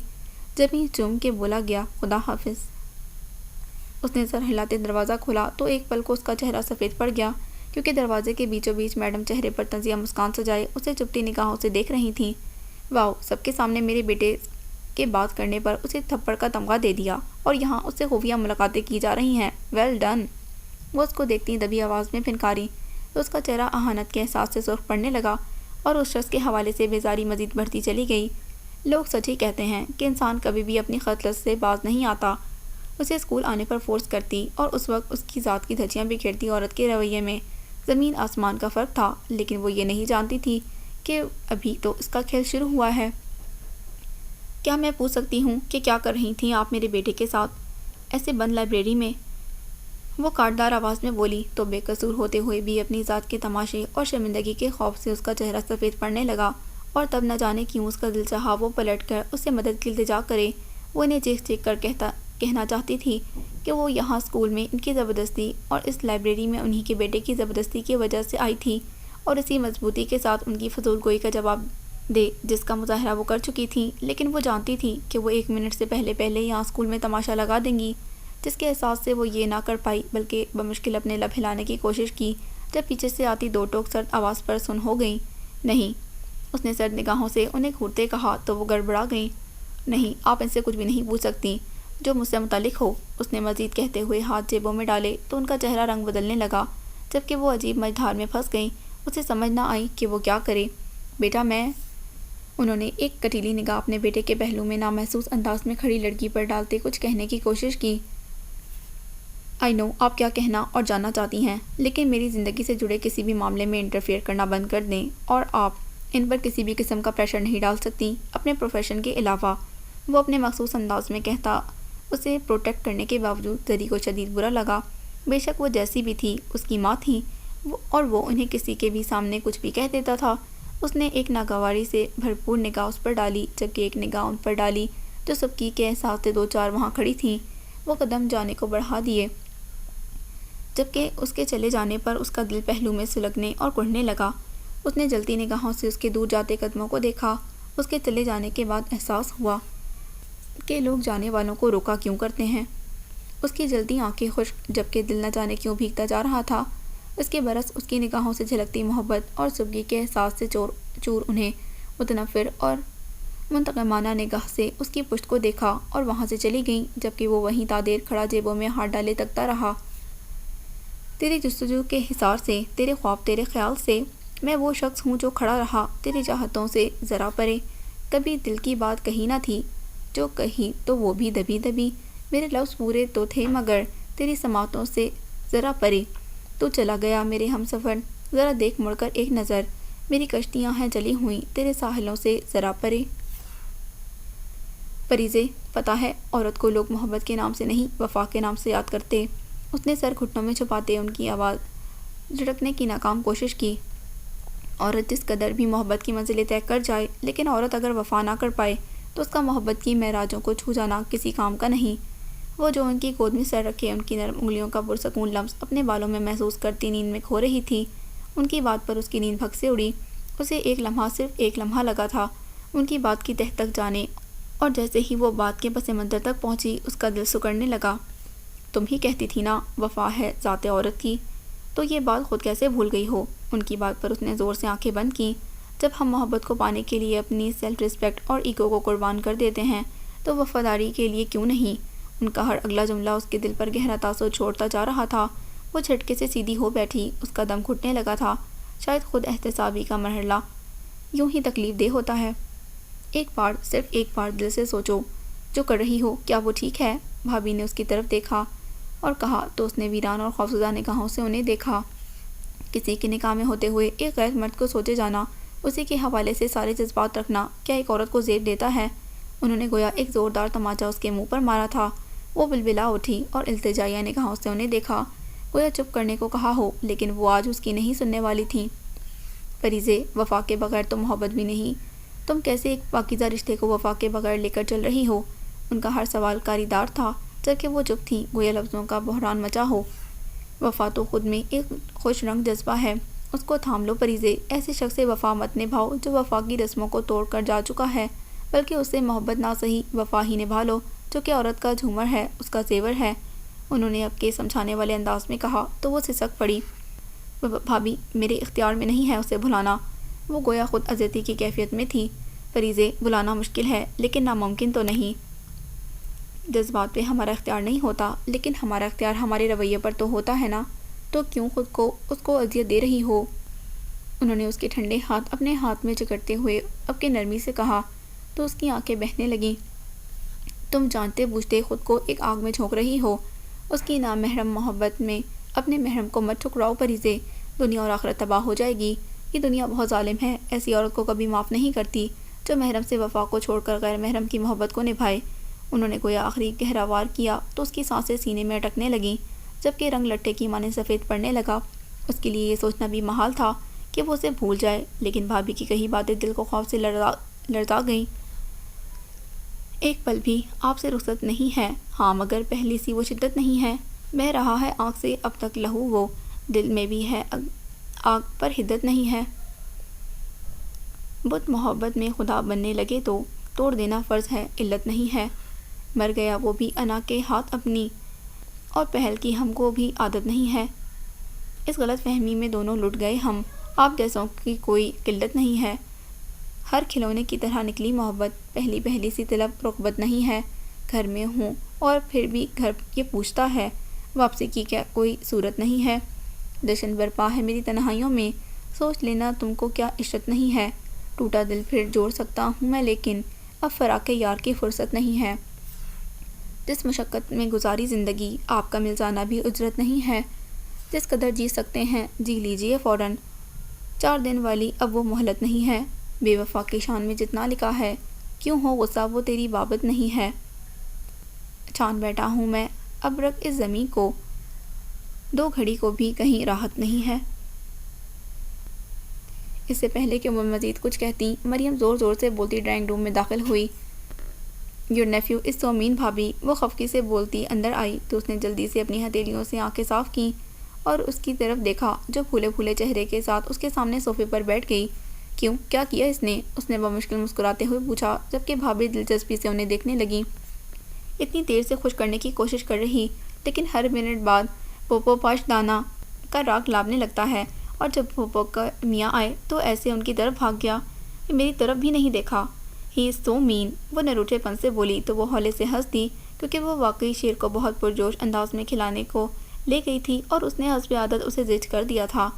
زمین چوم کے بولا گیا، خدا حافظ۔ اس نے سر ہلاتے دروازہ کھولا تو ایک پل کو اس کا چہرہ سفید پڑ گیا، کیونکہ دروازے کے بیچوں بیچ میڈم چہرے پر طنزیہ مسکان سجائے اسے چپٹی نگاہوں سے دیکھ رہی تھیں۔ واؤ، سب کے سامنے میرے بیٹے کے بات کرنے پر اسے تھپڑ کا تمغہ دے دیا، اور یہاں اس سے خفیہ ملاقاتیں کی جا رہی ہیں، ویل ڈن۔ وہ اس کو دیکھتی دبی آواز میں پھنکاری تو اس کا چہرہ اہانت کے احساس سے سرخ پڑنے لگا، اور اس شخص کے حوالے سے بیزاری مزید بڑھتی چلی گئی۔ لوگ سچ ہی کہتے ہیں کہ انسان کبھی بھی اپنی خصلت سے باز نہیں آتا۔ اسے اسکول آنے پر فورس کرتی اور اس وقت اس کی ذات کی دھجیاں بکھیرتی عورت کے رویے میں زمین آسمان کا فرق تھا، لیکن وہ یہ نہیں جانتی تھی کہ ابھی تو اس کا کھیل شروع ہوا ہے۔ کیا میں پوچھ سکتی ہوں کہ کیا کر رہی تھیں آپ میرے بیٹے کے ساتھ ایسے بند لائبریری میں؟ وہ کاٹدار آواز میں بولی تو بے قصور ہوتے ہوئے بھی اپنی ذات کے تماشے اور شرمندگی کے خوف سے اس کا چہرہ سفید پڑنے لگا، اور تب نہ جانے کیوں اس کا دل چاہا وہ پلٹ کر اس سے مدد کی التجا کرے۔ وہ انہیں چیخ چیخ کر کہنا چاہتی تھی کہ وہ یہاں اسکول میں ان کی زبردستی اور اس لائبریری میں انہی کے بیٹے کی زبردستی کی وجہ سے آئی تھی، اور اسی مضبوطی کے ساتھ ان کی فضول گوئی کا جواب دے جس کا مظاہرہ وہ کر چکی تھیں، لیکن وہ جانتی تھی کہ وہ ایک منٹ سے پہلے یہاں اسکول میں تماشا لگا دیں گی، جس کے احساس سے وہ یہ نہ کر پائی بلکہ بمشکل اپنے لب ہلانے کی کوشش کی جب پیچھے سے آتی دو ٹوک سرد آواز پر سن ہو گئیں۔ نہیں، اس نے سرد نگاہوں سے انہیں گھورتے کہا تو وہ گڑبڑا گئیں۔ نہیں، آپ ان سے کچھ بھی نہیں پوچھ سکتی جو مجھ سے متعلق ہو، اس نے مزید کہتے ہوئے ہاتھ جیبوں میں ڈالے تو ان کا چہرہ رنگ بدلنے لگا، جبکہ وہ عجیب مجدھار میں پھنس گئیں۔ اسے سمجھ نہ آئی کہ وہ کیا کرے۔ بیٹا میں… انہوں نے ایک کٹیلی نگاہ اپنے بیٹے کے پہلو میں نامحسوس انداز میں کھڑی لڑکی پر ڈالتے کچھ کہنے کی کوشش کی۔ آئی نو آپ کیا کہنا اور جاننا چاہتی ہیں، لیکن میری زندگی سے جڑے کسی بھی معاملے میں انٹرفیئر کرنا بند کر دیں، اور آپ ان پر کسی بھی قسم کا پریشر نہیں ڈال سکتی اپنے پروفیشن کے علاوہ۔ وہ اپنے مخصوص انداز میں کہتا۔ اسے پروٹیکٹ کرنے کے باوجود تری کو شدید برا لگا۔ بے شک وہ جیسی بھی تھی اس کی ماں تھی اور وہ انہیں کسی کے بھی سامنے کچھ بھی کہہ دیتا تھا۔ اس نے ایک ناگواری سے بھرپور نگاہ اس پر ڈالی، جبکہ ایک نگاہ ان پر ڈالی جو سبکی کے احساس سے دو چار وہاں کھڑی تھیں۔ وہ قدم جانے کو بڑھا دیے، جبکہ اس کے چلے جانے پر اس کا دل پہلو میں سلگنے اور کڑھنے لگا۔ اس نے جلتی نگاہوں سے اس کے دور جاتے قدموں کو دیکھا۔ اس کے چلے جانے کے بعد احساس ہوا کہ لوگ جانے والوں کو روکا کیوں کرتے ہیں۔ اس کی جلتی آنکھیں خشک، جبکہ دل نہ جانے کیوں بھیگتا جا رہا تھا۔ اس کے برس اس کی نگاہوں سے جھلکتی محبت اور سبکی کے احساس سے چور انہیں متنفر اور منتقمانہ نگاہ سے اس کی پشت کو دیکھا اور وہاں سے چلی گئیں، جبکہ وہ وہیں تا دیر کھڑا جیبوں میں ہاتھ ڈالے تکتا رہا۔ تیری جستجو کے حصار سے، تیرے خواب تیرے خیال سے، میں وہ شخص ہوں جو کھڑا رہا تیری چاہتوں سے ذرا پرے۔ کبھی دل کی بات کہی نہ تھی، جو کہی تو وہ بھی دبی دبی۔ میرے لفظ پورے تو تھے مگر تیری سماعتوں سے ذرا پرے۔ تو چلا گیا میرے ہم سفر، ذرا دیکھ مڑ کر ایک نظر، میری کشتیاں ہیں چلی ہوئیں تیرے ساحلوں سے ذرا پرے۔ پریزے، پتہ ہے عورت کو لوگ محبت کے نام سے نہیں وفا کے نام سے یاد کرتے۔ اس نے سر گھٹنوں میں چھپاتے ان کی آواز جھٹکنے کی ناکام کوشش کی۔ عورت جس قدر بھی محبت کی منزلیں طے کر جائے، لیکن عورت اگر وفا نہ کر پائے تو اس کا محبت کی معراجوں کو چھو جانا کسی کام کا نہیں۔ وہ جو ان کی گود میں سر رکھے ان کی نرم انگلیوں کا پرسکون لمس اپنے بالوں میں محسوس کرتی نیند میں کھو رہی تھی، ان کی بات پر اس کی نیند بھگ سے اڑی۔ اسے ایک لمحہ، صرف ایک لمحہ لگا تھا ان کی بات کی تہ تک جانے، اور جیسے ہی وہ بات کے پس منظر تک پہنچی اس کا دل سکڑنے لگا۔ تم ہی کہتی تھی نا وفا ہے ذات عورت کی، تو یہ بات خود کیسے بھول گئی ہو؟ ان کی بات پر اس نے زور سے آنکھیں بند کیں۔ جب ہم محبت کو پانے کے لیے اپنی سیلف ریسپیکٹ اور ایگو کو قربان کر دیتے ہیں تو وفاداری کے لیے کیوں نہیں؟ ان کا ہر اگلا جملہ اس کے دل پر گہرا تاثر چھوڑتا جا رہا تھا۔ وہ جھٹکے سے سیدھی ہو بیٹھی، اس کا دم گھٹنے لگا تھا۔ شاید خود احتسابی کا مرحلہ یوں ہی تکلیف دہ ہوتا ہے۔ ایک بار، صرف ایک بار دل سے سوچو، جو کر رہی ہو کیا وہ ٹھیک ہے؟ بھابھی نے اس کی طرف دیکھا اور کہا تو اس نے ویران اور خوفزدہ نگاہوں سے انہیں دیکھا۔ کسی کے نکاح میں ہوتے ہوئے ایک غیر مرد کو سوچے جانا، اسی کے حوالے سے سارے جذبات رکھنا کیا ایک عورت کو زیب دیتا ہے؟ انہوں نے گویا ایک زوردار تماچا اس کے منہ پر مارا تھا۔ وہ بلبلا اٹھی اور التجائیہ نگاہوں سے انہیں دیکھا، گویا چپ کرنے کو کہا ہو، لیکن وہ آج اس کی نہیں سننے والی تھیں۔ پریزے، وفا کے بغیر تو محبت بھی نہیں۔ تم کیسے ایک پاکیزہ رشتے کو وفا کے بغیر لے کر چل رہی ہو؟ ان کا ہر سوال کاریدار تھا، جبکہ وہ چپ تھی، گویا لفظوں کا بحران مچا ہو۔ وفا تو خود میں ایک خوش رنگ جذبہ ہے، اس کو تھام لو پریزے۔ ایسے شخص سے وفا مت نبھاؤ جو وفا کی رسموں کو توڑ کر جا چکا ہے، بلکہ اس سے محبت نہ سہی وفا ہی نبھا لو، جو کہ عورت کا جھومر ہے، اس کا زیور ہے۔ انہوں نے اب کے سمجھانے والے انداز میں کہا تو وہ سسک پڑی۔ بھابھی، میرے اختیار میں نہیں ہے اسے بھلانا۔ وہ گویا خود عزتی کی کیفیت میں تھی۔ پریزے، بلانا مشکل ہے لیکن ناممکن تو نہیں۔ جذبات پہ ہمارا اختیار نہیں ہوتا، لیکن ہمارا اختیار ہمارے رویے پر تو ہوتا ہے نا، تو کیوں خود کو اس کو اذیت دے رہی ہو؟ انہوں نے اس کے ٹھنڈے ہاتھ اپنے ہاتھ میں جکڑتے ہوئے اب کے نرمی سے کہا تو اس کی آنکھیں بہنے لگیں۔ تم جانتے بوجھتے خود کو ایک آگ میں جھونک رہی ہو۔ اس کی نامحرم محبت میں اپنے محرم کو مت ٹھکراؤ پریزے، دنیا اور آخرت تباہ ہو جائے گی۔ یہ دنیا بہت ظالم ہے، ایسی عورت کو کبھی معاف نہیں کرتی جو محرم سے وفا کو چھوڑ کر غیر محرم کی محبت کو نبھائے۔ انہوں نے گویا آخری گہراوار کیا تو اس کی سانسیں سینے میں اٹکنے لگیں، جبکہ رنگ لٹے کی مانند سفید پڑنے لگا۔ اس کے لیے یہ سوچنا بھی محال تھا کہ وہ اسے بھول جائے، لیکن بھابھی کی کہی باتیں دل کو خوف سے لرزا گئیں۔ ایک پل بھی آپ سے رخصت نہیں ہے، ہاں مگر پہلی سی وہ شدت نہیں ہے۔ بہہ رہا ہے آنکھ سے اب تک لہو، وہ دل میں بھی ہے آگ پر حدت نہیں ہے۔ بت محبت میں خدا بننے لگے تو توڑ دینا فرض ہے، علت نہیں ہے۔ مر گیا وہ بھی انا کے ہاتھ اپنی، اور پہل کی ہم کو بھی عادت نہیں ہے۔ اس غلط فہمی میں دونوں لٹ گئے ہم، آپ جیسوں کی کوئی قلت نہیں ہے۔ ہر کھلونے کی طرح نکلی محبت، پہلی پہلی سی طلب رغبت نہیں ہے۔ گھر میں ہوں اور پھر بھی گھر یہ پوچھتا ہے، واپسی کی کیا کوئی صورت نہیں ہے؟ جشن برپا ہے میری تنہائیوں میں، سوچ لینا تم کو کیا عشرت نہیں ہے۔ ٹوٹا دل پھر جوڑ سکتا ہوں میں، لیکن اب فراق یار کی فرصت نہیں ہے۔ جس مشقت میں گزاری زندگی، آپ کا مل جانا بھی اجرت نہیں ہے۔ جس قدر جی سکتے ہیں جی لیجئے فوراً، 4 دن والی اب وہ مہلت نہیں ہے۔ بے وفا کی شان میں جتنا لکھا ہے، کیوں ہو غصہ وہ تیری بابت نہیں ہے۔ چھان بیٹھا ہوں میں اب رکھ اس زمیں کو، دو گھڑی کو بھی کہیں راحت نہیں ہے۔ اس سے پہلے کہ وہ مزید کچھ کہتی، مریم زور زور سے بولتی ڈرائنگ روم میں داخل ہوئی۔ یور نیفیو از سو مین بھابی، وہ خفگی سے بولتی اندر آئی تو اس نے جلدی سے اپنی ہتھیلیوں سے آنکھیں صاف کیں اور اس کی طرف دیکھا جو پھولے پھولے چہرے کے ساتھ اس کے سامنے صوفے پر بیٹھ گئی۔ کیوں، کیا کیا اس نے بمشکل مسکراتے ہوئے پوچھا، جبکہ بھابی دلچسپی سے انہیں دیکھنے لگی، اتنی دیر سے خوش کرنے کی کوشش کر رہی، لیکن ہر منٹ بعد پوپو پاش دانا کا راگ لابنے لگتا ہے، اور جب پوپو کا میاں آئے تو ایسے ان کی طرف بھاگ گیا کہ میری طرف بھی نہیں دیکھا۔ ہی از سو مین، وہ نروٹھے پن سے بولی تو وہ ہولے سے ہنس دی، کیونکہ وہ واقعی شیر کو بہت پرجوش انداز میں کھلانے کو لے گئی تھی اور اس نے حسب عادت اسے زج کر دیا تھا۔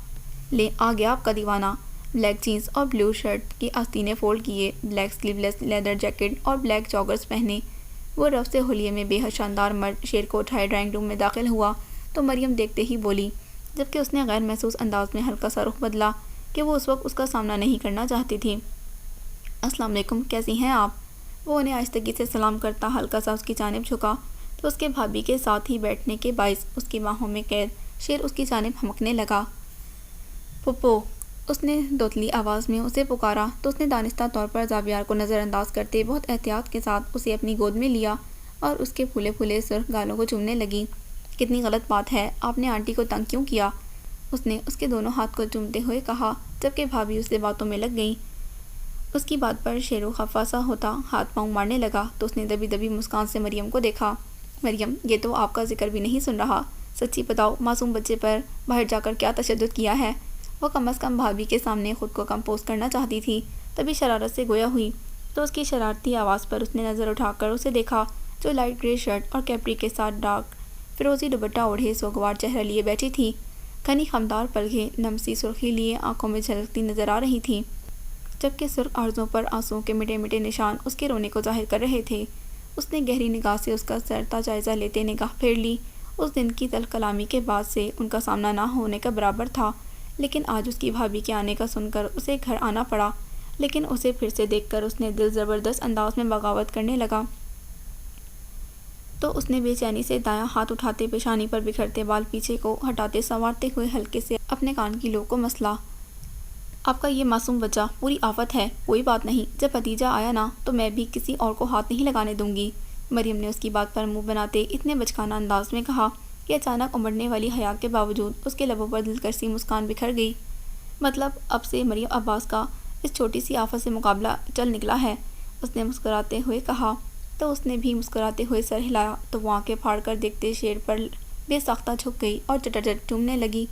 لے آ گیا آپ کا دیوانہ۔ بلیک جینز اور بلو شرٹ کی آستینیں فولڈ کیے، بلیک سلیو لیس لیدر جیکٹ اور بلیک جاگرز پہنے، وہ رف سے حلیے میں بے حد شاندار مرد شیر کو اٹھائے ڈرائنگ روم میں داخل ہوا تو مریم دیکھتے ہی بولی، جبکہ اس نے غیر محسوس انداز میں ہلکا سا رخ بدلا کہ وہ اس وقت اس کا سامنا نہیں کرنا چاہتی تھی۔ السلام علیکم، کیسی ہیں آپ؟ وہ انہیں آہستگی سے سلام کرتا ہلکا سا اس کی جانب جھکا تو اس کے بھابھی کے ساتھ ہی بیٹھنے کے باعث اس کی باہوں میں قید شیر اس کی جانب ہمکنے لگا۔ پپو، اس نے دوتلی آواز میں اسے پکارا تو اس نے دانستہ طور پر زابیار کو نظر انداز کرتے بہت احتیاط کے ساتھ اسے اپنی گود میں لیا اور اس کے پھولے پھولے سرخ گالوں کو چومنے لگی۔ کتنی غلط بات ہے، آپ نے آنٹی کو تنگ کیوں کیا؟ اس نے اس کے دونوں ہاتھ کو چومتے ہوئے کہا، جبکہ بھابھی اس سے باتوں میں لگ گئی۔ اس کی بات پر شیرو خفا سا ہوتا ہاتھ پاؤں مارنے لگا تو اس نے دبی دبی مسکان سے مریم کو دیکھا۔ مریم، یہ تو آپ کا ذکر بھی نہیں سن رہا، سچی بتاؤ معصوم بچے پر باہر جا کر کیا تشدد کیا ہے؟ وہ کم از کم بھابھی کے سامنے خود کو کمپوز کرنا چاہتی تھی، تبھی شرارت سے گویا ہوئی تو اس کی شرارتی آواز پر اس نے نظر اٹھا کر اسے دیکھا جو لائٹ گرے شرٹ اور کیپری کے ساتھ ڈارک فیروزی دوپٹہ اوڑھے سوگوار چہرہ لیے بیٹھی تھی۔ گھنی خمدار پلکیں نمسی سرخی لیے آنکھوں میں جھلکتی نظر آ رہی تھیں، جبکہ سرخ آرزوں پر آنسوؤں کے مٹے مٹے نشان اس کے رونے کو ظاہر کر رہے تھے۔ اس نے گہری نگاہ سے اس کا سرتا جائزہ لیتے نگاہ پھیر لی۔ اس دن کی تلخ کلامی کے بعد سے ان کا سامنا نہ ہونے کا برابر تھا، لیکن آج اس کی بھابھی کے آنے کا سن کر اسے گھر آنا پڑا، لیکن اسے پھر سے دیکھ کر اس نے دل زبردست انداز میں بغاوت کرنے لگا تو اس نے بے چینی سے دایاں ہاتھ اٹھاتے پیشانی پر بکھرتے بال پیچھے کو ہٹاتے سنوارتے ہوئے ہلکے سے اپنے کان کی لو کو مسلا۔ آپ کا یہ معصوم بچہ پوری آفت ہے، کوئی بات نہیں، جب بھتیجا آیا نا تو میں بھی کسی اور کو ہاتھ نہیں لگانے دوں گی۔ مریم نے اس کی بات پر منہ بناتے اتنے بچکانہ انداز میں کہا کہ اچانک امڑنے والی حیا کے باوجود اس کے لبوں پر دلکش سی مسکان بکھر گئی۔ مطلب اب سے مریم عباس کا اس چھوٹی سی آفت سے مقابلہ چل نکلا ہے، اس نے مسکراتے ہوئے کہا تو اس نے بھی مسکراتے ہوئے سر ہلایا تو وہ آنکھیں پھاڑ کر دیکھتے شیر پر بے ساختہ جھک گئی اور چٹاچٹ چومنے لگی۔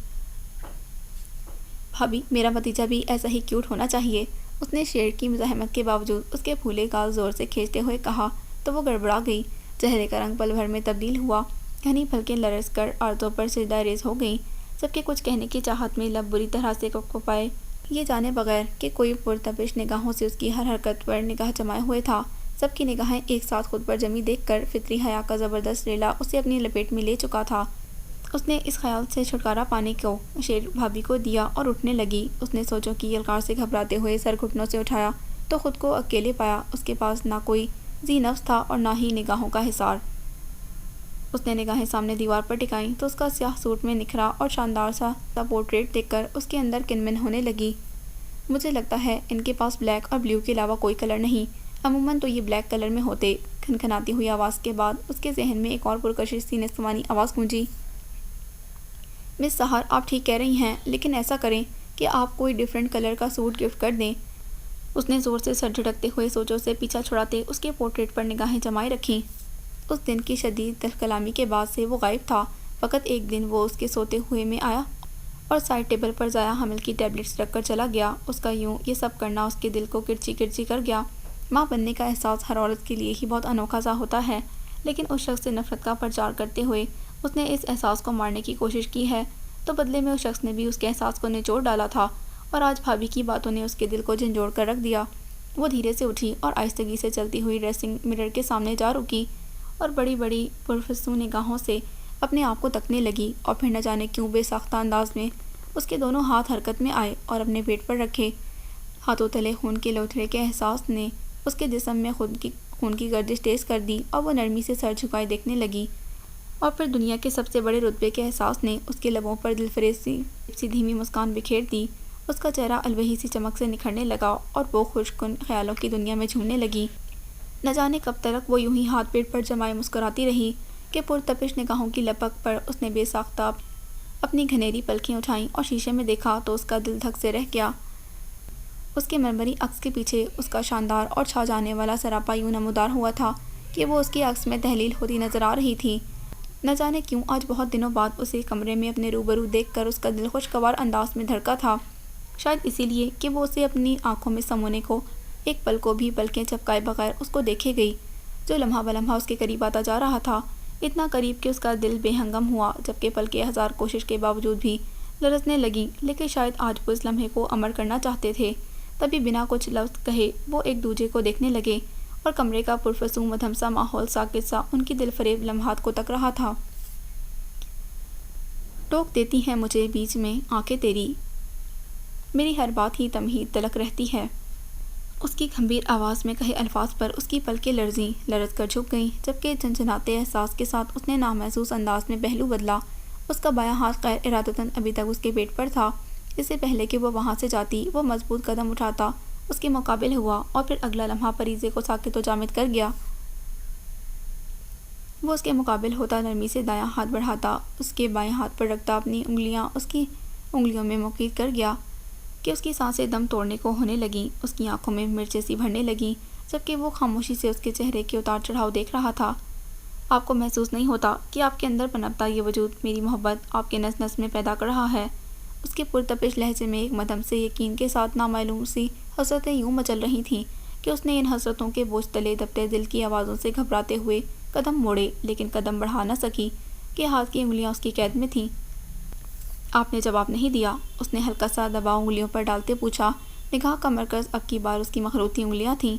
بھابھی، میرا بھتیجا بھی ایسا ہی کیوٹ ہونا چاہیے، اس نے شیر کی مزاحمت کے باوجود اس کے پھولے گال زور سے کھینچتے ہوئے کہا تو وہ گڑبڑا گئی، چہرے کا رنگ پل بھر میں تبدیل ہوا، گھنی پھلکیں لرز کر آرزوں پر سجدہ ریز ہو گئیں، جبکہ کچھ کہنے کی چاہت میں لب بری طرح سے کپکپائے، یہ جانے بغیر کہ کوئی پرتپش نگاہوں سے اس کی ہر حرکت پر نگاہ جمائے ہوئے تھا۔ سب کی نگاہیں ایک ساتھ خود پر جمی دیکھ کر فطری حیا کا زبردست ریلا اسے اپنی لپیٹ میں لے چکا تھا۔ اس نے اس خیال سے چھٹکارا پانے کو شیر بھابھی کو دیا اور اٹھنے لگی۔ اس نے سوچوں کی یلغار سے گھبراتے ہوئے سر گھٹنوں سے اٹھایا تو خود کو اکیلے پایا، اس کے پاس نہ کوئی ذی نفس تھا اور نہ ہی نگاہوں کا حصار۔ اس نے نگاہیں سامنے دیوار پر ٹکائیں تو اس کا سیاہ سوٹ میں نکھرا اور شاندار سا پورٹریٹ دیکھ کر اس کے اندر کنمن ہونے لگی۔ مجھے لگتا ہے ان کے پاس بلیک اور بلیو کے علاوہ کوئی کلر نہیں، عموماً تو یہ بلیک کلر میں ہوتے۔ کھنکھناتی ہوئی آواز کے بعد اس کے ذہن میں ایک اور پرکشش سی نستوانی آواز گونجی، مس سہار آپ ٹھیک کہہ رہی ہیں، لیکن ایسا کریں کہ آپ کوئی ڈیفرنٹ کلر کا سوٹ گفٹ کر دیں۔ اس نے زور سے سر جھٹکتے ہوئے سوچوں سے پیچھا چھڑاتے اس کے پورٹریٹ پر نگاہیں جمائے رکھیں۔ اس دن کی شدید تلخ کلامی کے بعد سے وہ غائب تھا، فقط ایک دن وہ اس کے سوتے ہوئے میں آیا اور سائڈ ٹیبل پر ضائع حمل کی ٹیبلٹس رکھ کر چلا گیا۔ اس کا یوں یہ سب کرنا اس کے دل کو کرچی کرچی کر گیا۔ ماں بننے کا احساس ہر عورت کے لیے ہی بہت انوکھا سا ہوتا ہے، لیکن اس شخص سے نفرت کا پرچار کرتے ہوئے اس نے اس احساس کو مارنے کی کوشش کی ہے، تو بدلے میں اس شخص نے بھی اس کے احساس کو نچوڑ ڈالا تھا، اور آج بھابھی کی باتوں نے اس کے دل کو جھنجھوڑ کر رکھ دیا۔ وہ دھیرے سے اٹھی اور آہستگی سے چلتی ہوئی ڈریسنگ مرر کے سامنے جا رکی اور بڑی بڑی پرفسوں نگاہوں سے اپنے آپ کو تکنے لگی، اور پھر نہ جانے کیوں بے ساختہ انداز میں اس کے دونوں ہاتھ حرکت میں آئے اور اپنے پیٹ پر رکھے، ہاتھوں تلے خون کے لوتھڑے کے احساس نے اس کے جسم میں خون کی گردش تیز کر دی اور وہ نرمی سے سر جھکائے دیکھنے لگی۔ اور پھر دنیا کے سب سے بڑے رتبے کے احساس نے اس کے لبوں پر دلفریب سی دھیمی مسکان بکھیر دی۔ اس کا چہرہ الوہی سی چمک سے نکھرنے لگا اور وہ خوش کن خیالوں کی دنیا میں جھومنے لگی۔ نہ جانے کب تک وہ یوں ہی ہاتھ پیٹ پر جمائے مسکراتی رہی کہ پرتپش نگاہوں کی لپک پر اس نے بے ساختہ اپنی گھنیری پلکیں اٹھائیں اور شیشے میں دیکھا تو اس کا دل دھک سے رہ گیا۔ اس کے مرمری عکس کے پیچھے اس کا شاندار اور چھا جانے والا سراپا یوں نمودار ہوا تھا کہ وہ اس کی عکس میں تحلیل ہوتی نظر آ رہی تھی۔ نہ جانے کیوں آج بہت دنوں بعد اسے کمرے میں اپنے روبرو دیکھ کر اس کا دل خوشگوار انداز میں دھڑکا تھا، شاید اسی لیے کہ وہ اسے اپنی آنکھوں میں سمونے کو ایک پل کو بھی پلکیں چپکائے بغیر اس کو دیکھے گئی، جو لمحہ بلمحہ اس کے قریب آتا جا رہا تھا، اتنا قریب کہ اس کا دل بے ہنگم ہوا، جبکہ پلکیں ہزار کوشش کے باوجود بھی لرزنے لگیں، لیکن شاید آج وہ اس لمحے کو امر کرنا چاہتے تھے۔ تبھی بنا کچھ لفظ کہے وہ ایک دوسرے کو دیکھنے لگے اور کمرے کا پرفسوں مدھم سا ماحول ساکت سا ان کی دل فریب لمحات کو تک رہا تھا۔ ٹوک دیتی ہیں مجھے بیچ میں آنکھیں تیری، میری ہر بات ہی تمہید تلک رہتی ہے۔ اس کی گھمبیر آواز میں کہے الفاظ پر اس کی پلکیں لرز کر جھک گئیں، جبکہ جھنجھناتے احساس کے ساتھ اس نے نامحسوس انداز میں پہلو بدلا۔ اس کا بایاں ہاتھ غیر ارادتاً ابھی تک اس کے پیٹ پر تھا۔ اس سے پہلے کہ وہ وہاں سے جاتی وہ مضبوط قدم اٹھاتا اس کے مقابل ہوا اور پھر اگلا لمحہ پریزے کو ساکت و جامد کر گیا۔ وہ اس کے مقابل ہوتا نرمی سے دایاں ہاتھ بڑھاتا، اس کے بائیں ہاتھ پر رکھتا اپنی انگلیاں اس کی انگلیوں میں مقید کر گیا کہ اس کی سانسیں دم توڑنے کو ہونے لگیں، اس کی آنکھوں میں مرچیں سی بھرنے لگیں، جبکہ وہ خاموشی سے اس کے چہرے کے اتار چڑھاؤ دیکھ رہا تھا۔ آپ کو محسوس نہیں ہوتا کہ آپ کے اندر پنپتا یہ وجود میری محبت آپ کے نس نس میں پیدا کر رہا ہے؟ اس کے پرتپش لہجے میں ایک مدھم سے یقین کے ساتھ نامعلوم سی حسرتیں یوں مچل رہی تھیں کہ اس نے ان حسرتوں کے بوجھ تلے دبتے دل کی آوازوں سے گھبراتے ہوئے قدم موڑے، لیکن قدم بڑھا نہ سکی کہ ہاتھ کی انگلیاں اس کی قید میں تھیں۔ آپ نے جواب نہیں دیا، اس نے ہلکا سا دباؤ انگلیوں پر ڈالتے پوچھا۔ نگاہ کا مرکز اب کی بار اس کی مخروطی انگلیاں تھیں۔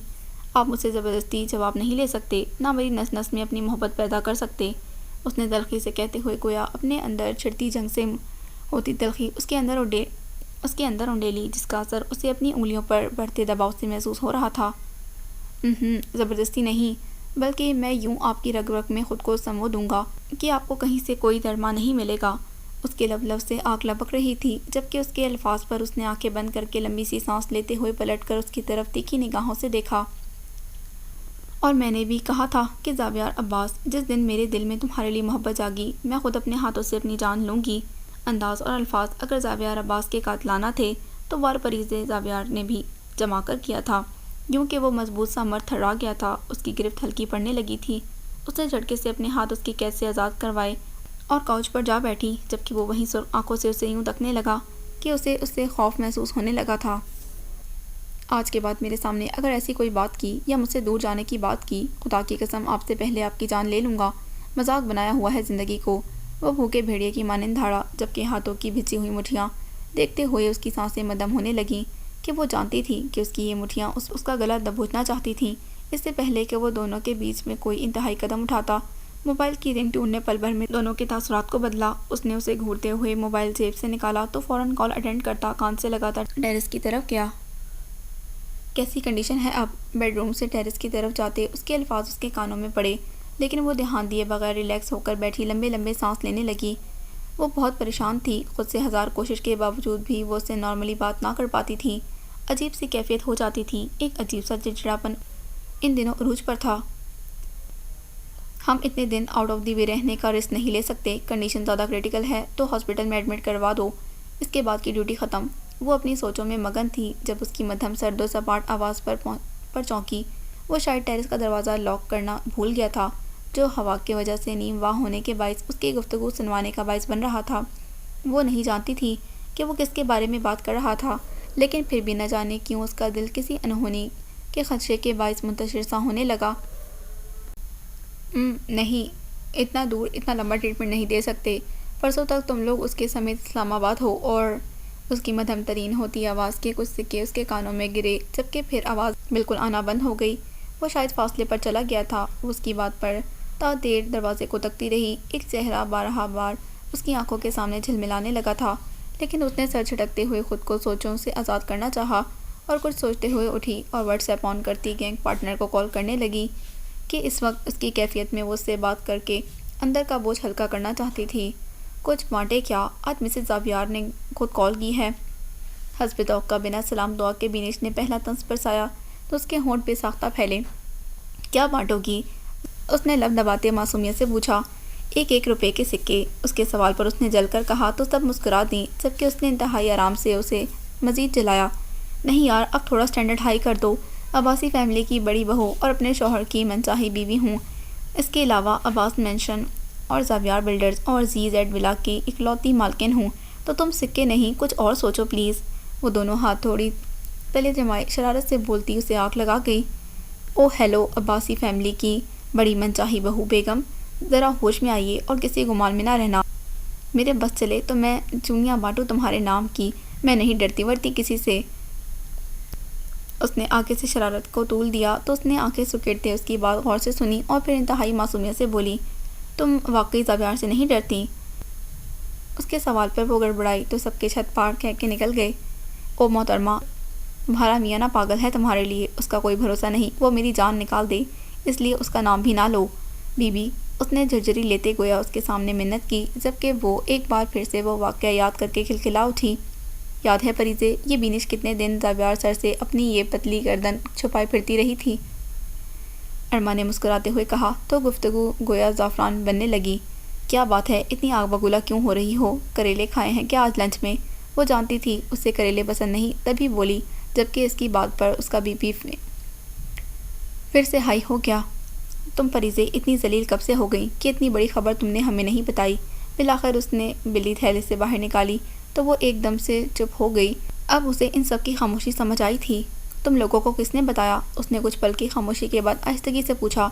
آپ مجھ سے زبردستی جواب نہیں لے سکتے، نہ میری نس نس میں اپنی محبت پیدا کر سکتے، اس نے تلخی سے کہتے ہوئے گویا اپنے اندر چھڑتی جنگ سے ہوتی تلخی اس کے اندر انڈیلی، جس کا اثر اسے اپنی انگلیوں پر بڑھتے دباؤ سے محسوس ہو رہا تھا۔ زبردستی نہیں، بلکہ میں یوں آپ کی رگ رگ میں خود کو سمو دوں گا کہ آپ کو کہیں سے کوئی درما نہیں ملے گا۔ اس کے لب سے آگ لپک رہی تھی، جبکہ اس کے الفاظ پر اس نے آنکھیں بند کر کے لمبی سی سانس لیتے ہوئے پلٹ کر اس کی طرف تیکھی نگاہوں سے دیکھا۔ اور میں نے بھی کہا تھا کہ زاویار عباس، جس دن میرے دل میں تمہارے لیے محبت جاگی میں خود اپنے ہاتھوں سے اپنی جان لوں گی۔ انداز اور الفاظ اگر زاویار عباس کے قاتلانہ تھے تو وار پریزے زاویار نے بھی جما کر کیا تھا، یوں کہ وہ مضبوط سا مرد تھرا گیا تھا، اس کی گرفت ہلکی پڑنے لگی تھی۔ اس نے جھٹکے سے اپنے ہاتھ اس کی قید سے آزاد کروائے اور کاؤچ پر جا بیٹھی، جبکہ وہ وہیں سرخ آنکھوں سے اسے یوں تکنے لگا کہ اسے اس سے خوف محسوس ہونے لگا تھا۔ آج کے بعد میرے سامنے اگر ایسی کوئی بات کی یا مجھ سے دور جانے کی بات کی، خدا کی قسم آپ سے پہلے آپ کی جان لے لوں گا۔ مذاق بنایا ہوا ہے زندگی کو۔ وہ بھوکے بھیڑیے کی مانند دھاڑا، جبکہ ہاتھوں کی بھیجی ہوئی مٹھیاں دیکھتے ہوئے اس کی سانسیں مدھم ہونے لگیں کہ وہ جانتی تھی کہ اس کی یہ مٹھیاں اس کا گلا دبوچنا چاہتی تھیں۔ اس سے پہلے کہ وہ دونوں کے بیچ میں کوئی انتہائی قدم اٹھاتا، موبائل کی رنگ ٹون نے پل بھر میں دونوں کے تاثرات کو بدلا۔ اس نے اسے گھورتے ہوئے موبائل جیب سے نکالا تو فوراً کال اٹینڈ کرتا کان سے لگاتا ٹیرس کی طرف گیا۔ کیسی کنڈیشن ہے اب؟ بیڈ روم سے ٹیرس کی طرف جاتے اس کے الفاظ اس کے کانوں میں پڑے، لیکن وہ دھیان دیے بغیر ریلیکس ہو کر بیٹھی لمبے لمبے سانس لینے لگی۔ وہ بہت پریشان تھی، خود سے ہزار کوشش کے باوجود بھی وہ اس سے نارملی بات نہ کر پاتی تھی۔ عجیب سی کیفیت ہو جاتی تھی، ایک عجیب سا چڑچڑاپن ان دنوں عروج پر تھا۔ ہم اتنے دن آؤٹ آف دی وے رہنے کا رسک نہیں لے سکتے، کنڈیشن زیادہ کریٹیکل ہے تو ہاسپٹل میں ایڈمٹ کروا دو، اس کے بعد کی ڈیوٹی ختم۔ وہ اپنی سوچوں میں مگن تھی جب اس کی مدھم سرد و سپاٹ آواز پر چونکی۔ وہ شاید ٹیرس کا دروازہ لاک کرنا بھول گیا تھا، جو ہوا کی وجہ سے نیم واہ ہونے کے باعث اس کی گفتگو سنوانے کا باعث بن رہا تھا۔ وہ نہیں جانتی تھی کہ وہ کس کے بارے میں بات کر رہا تھا، لیکن پھر بھی نہ جانے کیوں اس کا دل کسی انہونی کے خدشے کے باعث منتشر سا ہونے لگا۔ نہیں، اتنا دور اتنا لمبا ٹریٹمنٹ نہیں دے سکتے۔ پرسوں تک تم لوگ اس کے سمیت اسلام آباد ہو۔ اور اس کی مدھم ترین ہوتی آواز کے کچھ سکے اس کے کانوں میں گرے، جبکہ پھر آواز بالکل آنا بند ہو گئی۔ وہ شاید فاصلے پر چلا گیا تھا۔ وہ اس کی بات پر تا دیر دروازے کو تکتی رہی، ایک چہرہ بارہا بار اس کی آنکھوں کے سامنے جھلملانے لگا تھا، لیکن اس نے سر جھٹکتے ہوئے خود کو سوچوں سے آزاد کرنا چاہا اور کچھ سوچتے ہوئے اٹھی اور واٹس ایپ آن کرتی گینگ پارٹنر کو کال کرنے لگی کہ اس وقت اس کی کیفیت میں وہ اس سے بات کر کے اندر کا بوجھ ہلکا کرنا چاہتی تھی۔ کچھ بانٹے کیا، آج مسز زاویار نے خود کال کی ہے۔ حسب توقع بنا سلام دعا کے بینش نے پہلا طنز برسایا تو اس کے ہونٹ بے ساختہ پھیلے۔ کیا بانٹو گی؟ اس نے لب دباتے معصومیت سے پوچھا۔ 1 روپے کے سکے۔ اس کے سوال پر اس نے جل کر کہا تو سب مسکرا دیں، جبکہ اس نے انتہائی آرام سے اسے مزید جلایا۔ نہیں یار، اب تھوڑا سٹینڈرڈ ہائی کر دو۔ عباسی فیملی کی بڑی بہو اور اپنے شوہر کی منچاہی بیوی ہوں۔ اس کے علاوہ عباس مینشن اور زاویار بلڈرز اور ZZ ولا کی اکلوتی مالکن ہوں، تو تم سکے نہیں کچھ اور سوچو پلیز۔ وہ دونوں ہاتھ تھوڑی تلے جمائے شرارت سے بولتی اسے آنکھ لگا گئی۔ او ہیلو عباسی فیملی کی بڑی منچاہی بہو بیگم، ذرا ہوش میں آئیے اور کسی گمان میں نہ رہنا۔ میرے بس چلے تو میں چونیاں بانٹوں تمہارے نام کی، میں نہیں ڈرتی ورتی کسی سے۔ اس نے آگے سے شرارت کو طول دیا تو اس نے آنکھیں سکیڑتے اس کی بات غور سے سنی اور پھر انتہائی معصومیت سے بولی، تم واقعی زاویار سے نہیں ڈرتی؟ اس کے سوال پر وہ گڑبڑائی تو سب کے چھت پاڑ کہہ کے نکل گئے۔ او محترمہ، تمہارا میاں نہ پاگل ہے تمہارے لیے، اس کا کوئی بھروسہ نہیں، وہ میری جان نکال دے، اس لیے اس کا نام بھی نہ لو۔ بی بی، اس نے جھرجھری لیتے گویا اس کے سامنے منت کی، جبکہ وہ ایک بار پھر سے وہ واقعہ یاد کر کے کھلکھلا اٹھی۔ یاد ہے پریزے، یہ بینش کتنے دن زاویار سر سے اپنی یہ پتلی گردن چھپائے پھرتی رہی تھی؟ ارما نے مسکراتے ہوئے کہا تو گفتگو گویا زعفران بننے لگی۔ کیا بات ہے، اتنی آگ بگولا کیوں ہو رہی ہو؟ کریلے کھائے ہیں کیا آج لنچ میں؟ وہ جانتی تھی اسے کریلے پسند نہیں، تبھی بولی، جبکہ اس کی بات پر اس کا بی پی پھر سے ہائی ہو گیا۔ تم پریزے اتنی ذلیل کب سے ہو گئی کہ اتنی بڑی خبر تم نے ہمیں نہیں بتائی؟ بالآخر اس نے بلی تھیلے سے باہر نکالی تو وہ ایک دم سے چپ ہو گئی۔ اب اسے ان سب کی خاموشی سمجھ آئی تھی۔ تم لوگوں کو کس نے بتایا؟ اس نے کچھ پل کی خاموشی کے بعد آہستگی سے پوچھا۔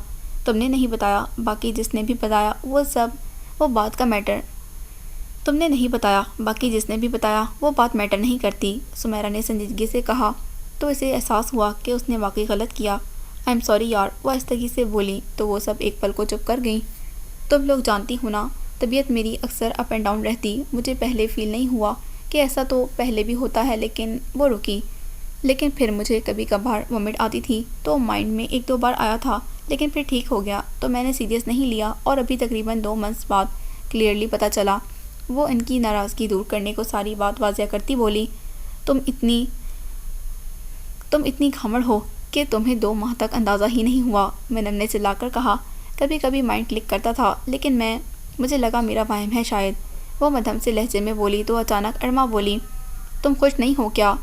تم نے نہیں بتایا، باقی جس نے بھی بتایا وہ بات کا میٹر۔ تم نے نہیں بتایا، باقی جس نے بھی بتایا وہ بات میٹر نہیں کرتی، سمیرا نے سنجیدگی سے کہا تو اسے احساس ہوا کہ اس نے واقعی غلط کیا۔ آئی ایم سوری یار، وہ آہستگی سے بولی تو وہ سب ایک پل کو چپ کر گئیں۔ تم لوگ جانتی ہو نا، طبیعت میری اکثر اپ اینڈ ڈاؤن رہتی، مجھے پہلے فیل نہیں ہوا کہ ایسا تو پہلے بھی ہوتا ہے، لیکن وہ رکی۔ لیکن پھر مجھے کبھی کبھار ومٹ آتی تھی تو مائنڈ میں 1-2 بار آیا تھا، لیکن پھر ٹھیک ہو گیا تو میں نے سیریس نہیں لیا، اور ابھی تقریباً 2 منتھس بعد کلیئرلی پتہ چلا۔ وہ ان کی ناراضگی دور کرنے کو ساری بات واضح کرتی بولی، تم اتنی گھمڑ ہو کہ تمہیں 2 ماہ تک اندازہ ہی نہیں ہوا، مینم نے چلا کر کہا۔ کبھی کبھی مائنڈ کلک کرتا تھا، لیکن مجھے لگا میرا وہم ہے شاید۔ وہ مدھم سے لہجے میں بولی تو اچانک ارما بولی، تم خوش نہیں ہو کیا؟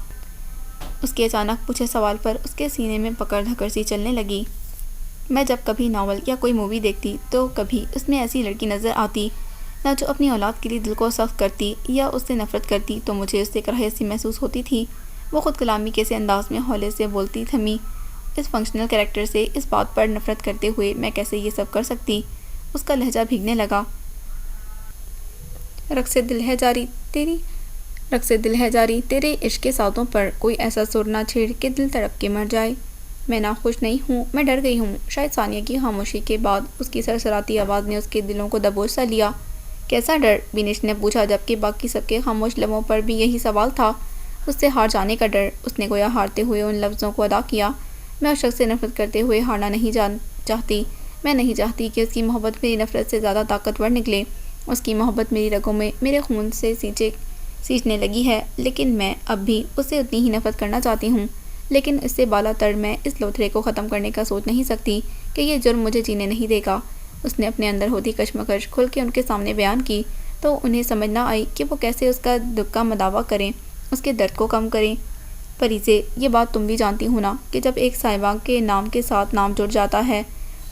اس کے اچانک پوچھے سوال پر اس کے سینے میں پکڑ دھکڑ سی چلنے لگی۔ میں جب کبھی ناول یا کوئی مووی دیکھتی تو کبھی اس میں ایسی لڑکی نظر آتی نہ جو اپنی اولاد کے لیے دل کو سخت کرتی یا اس سے نفرت کرتی تو مجھے اس سے کراہیت سی محسوس ہوتی تھی۔ وہ خود کلامی کے سے انداز میں ہولے سے بولتی تھمی، اس فنکشنل کریکٹر سے اس بات پر نفرت کرتے ہوئے میں کیسے یہ سب کر سکتی؟ اس کا لہجہ بھیگنے لگا۔ رقص دل ہے جاری تیرے عشق کے ساتوں پر، کوئی ایسا سر نہ چھیڑ کہ دل تڑپ کے مر جائے۔ میں نہ خوش نہیں ہوں، میں ڈر گئی ہوں۔ شاید ثانیہ کی خاموشی کے بعد اس کی سرسراتی آواز نے اس کے دلوں کو دبوچ سا لیا۔ کیسا ڈر؟ بینش نے پوچھا، جبکہ باقی سب کے خاموش لبوں پر بھی یہی سوال تھا۔ اس سے ہار جانے کا ڈر۔ اس نے گویا ہارتے ہوئے ان لفظوں کو ادا کیا، میں اس شخص سے نفرت کرتے ہوئے ہارنا نہیں چاہتی۔ میں نہیں چاہتی کہ اس کی محبت میری نفرت سے زیادہ طاقتور نکلے۔ اس کی محبت میری رگوں میں میرے خون سے سینچنے لگی ہے، لیکن میں اب بھی اسے اتنی ہی نفرت کرنا چاہتی ہوں۔ لیکن اس سے بالا تر میں اس لوتھڑے کو ختم کرنے کا سوچ نہیں سکتی کہ یہ جرم مجھے جینے نہیں دے گا۔ اس نے اپنے اندر ہوتی کشمکش کھل کے ان کے سامنے بیان کی تو انہیں سمجھ نہ آئی کہ وہ کیسے اس کا دکھ کا مداوع کریں، اس کے درد کو کم کریں۔ پریزے، یہ بات تم بھی جانتی ہو نا کہ جب ایک صاحبہ کے نام کے ساتھ نام جڑ جاتا ہے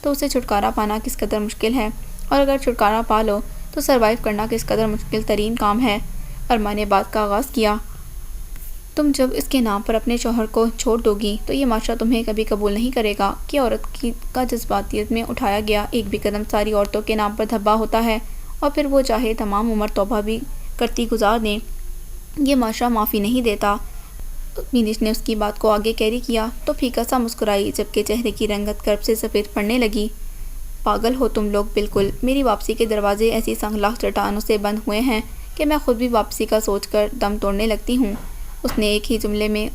تو اسے چھٹکارا پانا کس قدر مشکل ہے، اور اگر چھٹکارا پا لو تو سروائیو کرنا کس قدر مشکل ترین کام ہے۔ ارما نے بات کا آغاز کیا، تم جب اس کے نام پر اپنے شوہر کو چھوڑ دو گی تو یہ معاشرہ تمہیں کبھی قبول نہیں کرے گا کہ عورت کا جذباتیت میں اٹھایا گیا ایک بھی قدم ساری عورتوں کے نام پر دھبا ہوتا ہے، اور پھر وہ چاہے تمام عمر توبہ بھی کرتی گزار دیں، یہ معاشرہ معافی نہیں دیتا۔ بینش نے اس کی بات کو آگے کیری کیا تو پھیکا سا مسکرائی، جبکہ چہرے کی رنگت کرب سے سفید پڑنے لگی۔ پاگل ہو تم لوگ بالکل، میری واپسی کے دروازے ایسی سنگلاخ چٹانوں سے بند ہوئے ہیں کہ میں خود بھی واپسی کا سوچ کر دم توڑنے لگتی ہوں۔ اس نے ایک ہی جملے میں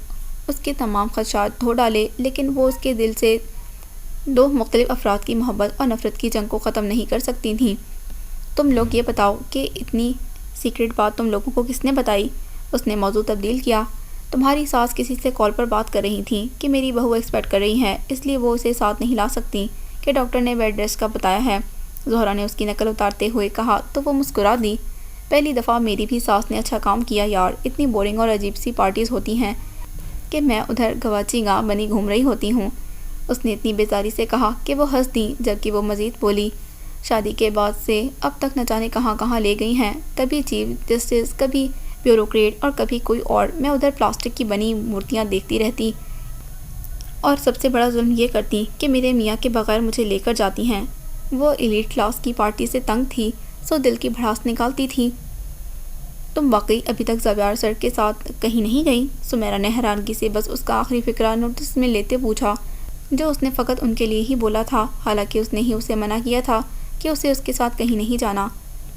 اس کے تمام خدشات دھو ڈالے، لیکن وہ اس کے دل سے دو مختلف افراد کی محبت اور نفرت کی جنگ کو ختم نہیں کر سکتی تھیں۔ تم لوگ یہ بتاؤ کہ اتنی سیکرٹ بات تم لوگوں کو کس نے بتائی؟ اس نے موضوع تبدیل کیا۔ تمہاری ساس کسی سے کال پر بات کر رہی تھیں کہ میری بہو ایکسپیکٹ کر رہی ہے، اس لیے وہ اسے ساتھ نہیں لا سکتی کہ ڈاکٹر نے بیڈ ریسٹ کا بتایا ہے۔ زہرا نے اس کی نقل اتارتے ہوئے کہا تو وہ مسکرا دی۔ پہلی دفعہ میری بھی ساس نے اچھا کام کیا یار، اتنی بورنگ اور عجیب سی پارٹیز ہوتی ہیں کہ میں ادھر گواچی گاں بنی گھوم رہی ہوتی ہوں۔ اس نے اتنی بیزاری سے کہا کہ وہ ہنس دیں، جبکہ وہ مزید بولی، شادی کے بعد سے اب تک نہ جانے کہاں کہاں لے گئی ہیں، کبھی چیف جسٹس، کبھی بیوروکریٹ اور کبھی کوئی اور، میں ادھر پلاسٹک کی بنی مورتیاں دیکھتی رہتی اور سب سے بڑا ظلم یہ کرتی کہ میرے میاں کے بغیر مجھے لے کر جاتی ہیں۔ وہ ایلیٹ کلاس کی پارٹی سے تنگ تھی، سو دل کی بھڑاس نکالتی تھی۔ تم واقعی ابھی تک زاویار سر کے ساتھ کہیں نہیں گئی؟ سمیرا نے حیرانگی سے بس اس کا آخری فقرہ نوٹس میں لیتے پوچھا، جو اس نے فقط ان کے لیے ہی بولا تھا، حالانکہ اس نے ہی اسے منع کیا تھا کہ اسے اس کے ساتھ کہیں نہیں جانا۔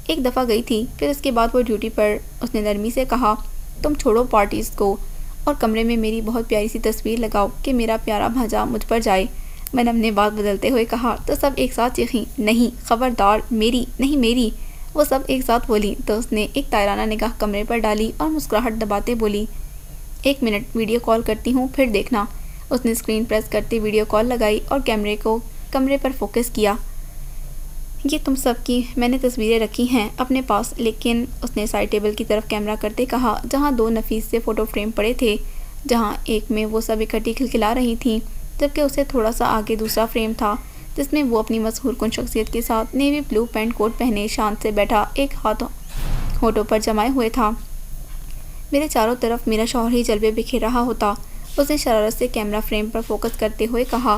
ایک دفعہ گئی تھی، پھر اس کے بعد وہ ڈیوٹی پر۔ اس نے نرمی سے کہا، تم چھوڑو پارٹیز کو اور کمرے میں میری بہت پیاری سی تصویر لگاؤ کہ میرا پیارا بھانجا مجھ پر جائے۔ منم نے بات بدلتے ہوئے کہا تو سب ایک ساتھ چیخیں، نہیں خبردار، میری نہیں میری۔ وہ سب ایک ساتھ بولی تو اس نے ایک تائرانہ نگاہ کمرے پر ڈالی اور مسکراہٹ دباتے بولی، 1 منٹ ویڈیو کال کرتی ہوں پھر دیکھنا۔ اس نے اسکرین پریس کرتے ویڈیو کال لگائی اور کیمرے کو کمرے پر فوکس کیا۔ یہ تم سب کی میں نے تصویریں رکھی ہیں اپنے پاس، لیکن اس نے سائڈ ٹیبل کی طرف کیمرہ کرتے کہا جہاں 2 نفیس سے فوٹو فریم پڑے تھے، جہاں ایک میں وہ سب اکٹھی کھلکھلا رہی تھیں، جبکہ اسے تھوڑا سا آگے دوسرا فریم تھا جس میں وہ اپنی مسحور کن شخصیت کے ساتھ نیوی بلو پینٹ کوٹ پہنے شانت سے بیٹھا، ایک ہاتھ ہونٹوں پر جمائے ہوئے تھا۔ میرے چاروں طرف میرا شوہر ہی جلوے بکھیر رہا ہوتا۔ اس نے شرارت سے کیمرہ فریم پر فوکس کرتے ہوئے کہا،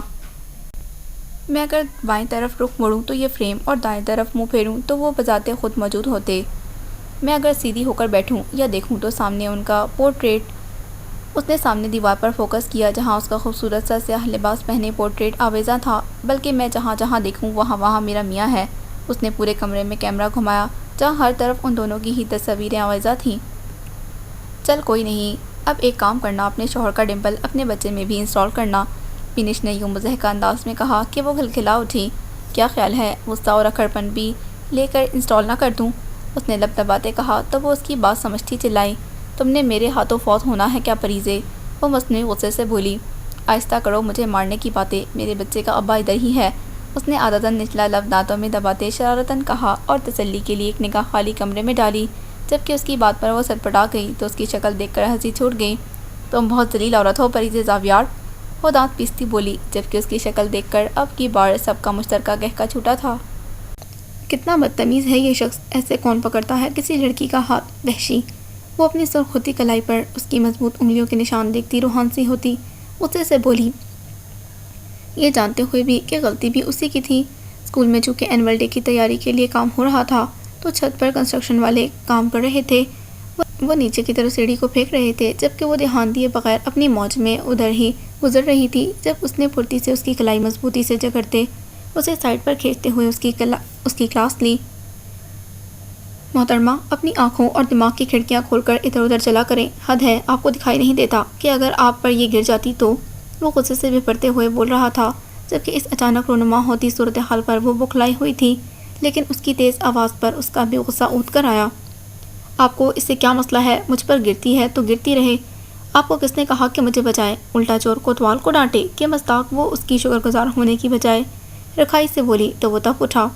میں اگر بائیں طرف رخ موڑوں تو یہ فریم اور دائیں طرف منہ پھیروں تو وہ بذات خود موجود ہوتے۔ میں اگر سیدھی ہو کر بیٹھوں یا دیکھوں تو سامنے ان کا پورٹریٹ۔ اس نے سامنے دیوار پر فوکس کیا جہاں اس کا خوبصورت سا سیاہ لباس پہنے پورٹریٹ آویزاں تھا، بلکہ میں جہاں جہاں دیکھوں وہاں وہاں میرا میاں ہے۔ اس نے پورے کمرے میں کیمرہ گھمایا جہاں ہر طرف ان دونوں کی ہی تصاویریں آویزاں تھیں۔ چل کوئی نہیں، اب ایک کام کرنا، اپنے شوہر کا ڈمپل اپنے بچے میں بھی انسٹال کرنا۔ فینش نے یوں مضحکہ انداز میں کہا کہ وہ کھلکھلا اٹھی۔ کیا خیال ہے غصہ اور اکڑپن بھی لے کر انسٹال نہ کر دوں؟ اس نے لب دباتے کہا تو وہ اس کی بات سمجھتی چلائی، تم نے میرے ہاتھوں فوت ہونا ہے کیا پریزے؟ وہ مصنوعی غصے سے بولی، آہستہ کرو مجھے مارنے کی باتیں، میرے بچے کا ابا ادھر ہی ہے۔ اس نے عادتاً نچلا لب دانتوں میں دباتے شرارتاً کہا اور تسلی کے لیے ایک نگاہ خالی کمرے میں ڈالی۔ جبکہ اس کی بات پر وہ سڑپڑا گئی تو اس کی شکل دیکھ کر ہنسی چھوٹ گئی۔ تم بہت ذلیل عورت ہو پریزے زاویار، وہ دانت پیستی بولی، جبکہ اس کی شکل دیکھ کر اب کی بار سب کا مشترکہ گہکا چھوٹا تھا۔ کتنا بدتمیز ہے یہ شخص، ایسے کون پکڑتا ہے کسی لڑکی کا ہاتھ، وحشی۔ وہ اپنی سرخ ہوتی کلائی پر اس کی مضبوط انگلیوں کے نشان دیکھتی روحان سی ہوتی غصے سے بولی، یہ جانتے ہوئے بھی کہ غلطی بھی اسی کی تھی۔ اسکول میں چونکہ اینول ڈے کی تیاری کے لیے کام ہو رہا تھا تو چھت پر کنسٹرکشن والے کام کر رہے تھے۔ وہ نیچے کی طرف سیڑھی کو پھینک رہے تھے، جبکہ وہ دھیان دیے بغیر اپنی موج میں ادھر ہی گزر رہی تھی جب اس نے پھرتی سے اس کی کلائی مضبوطی سے جکڑتے اسے سائڈ پر کھینچتے ہوئے اس کی کلاس لی۔ محترمہ، اپنی آنکھوں اور دماغ کی کھڑکیاں کھول کر ادھر ادھر چلا کریں، حد ہے، آپ کو دکھائی نہیں دیتا کہ اگر آپ پر یہ گر جاتی تو؟ وہ غصے سے بھرتے ہوئے بول رہا تھا، جبکہ اس اچانک رونما ہوتی صورتحال پر وہ بوکھلائی ہوئی تھی، لیکن اس کی تیز آواز پر اس کا بھی غصہ اونت کر آیا۔ آپ کو اس سے کیا مسئلہ ہے؟ مجھ پر گرتی ہے تو گرتی رہے، آپ کو کس نے کہا کہ مجھے بچائے؟ الٹا چور کوتوال کو ڈانٹے کہ مستاق وہ اس کی شکر گزار ہونے کی بجائے رکھائی سے بولی تو وہ تب اٹھا،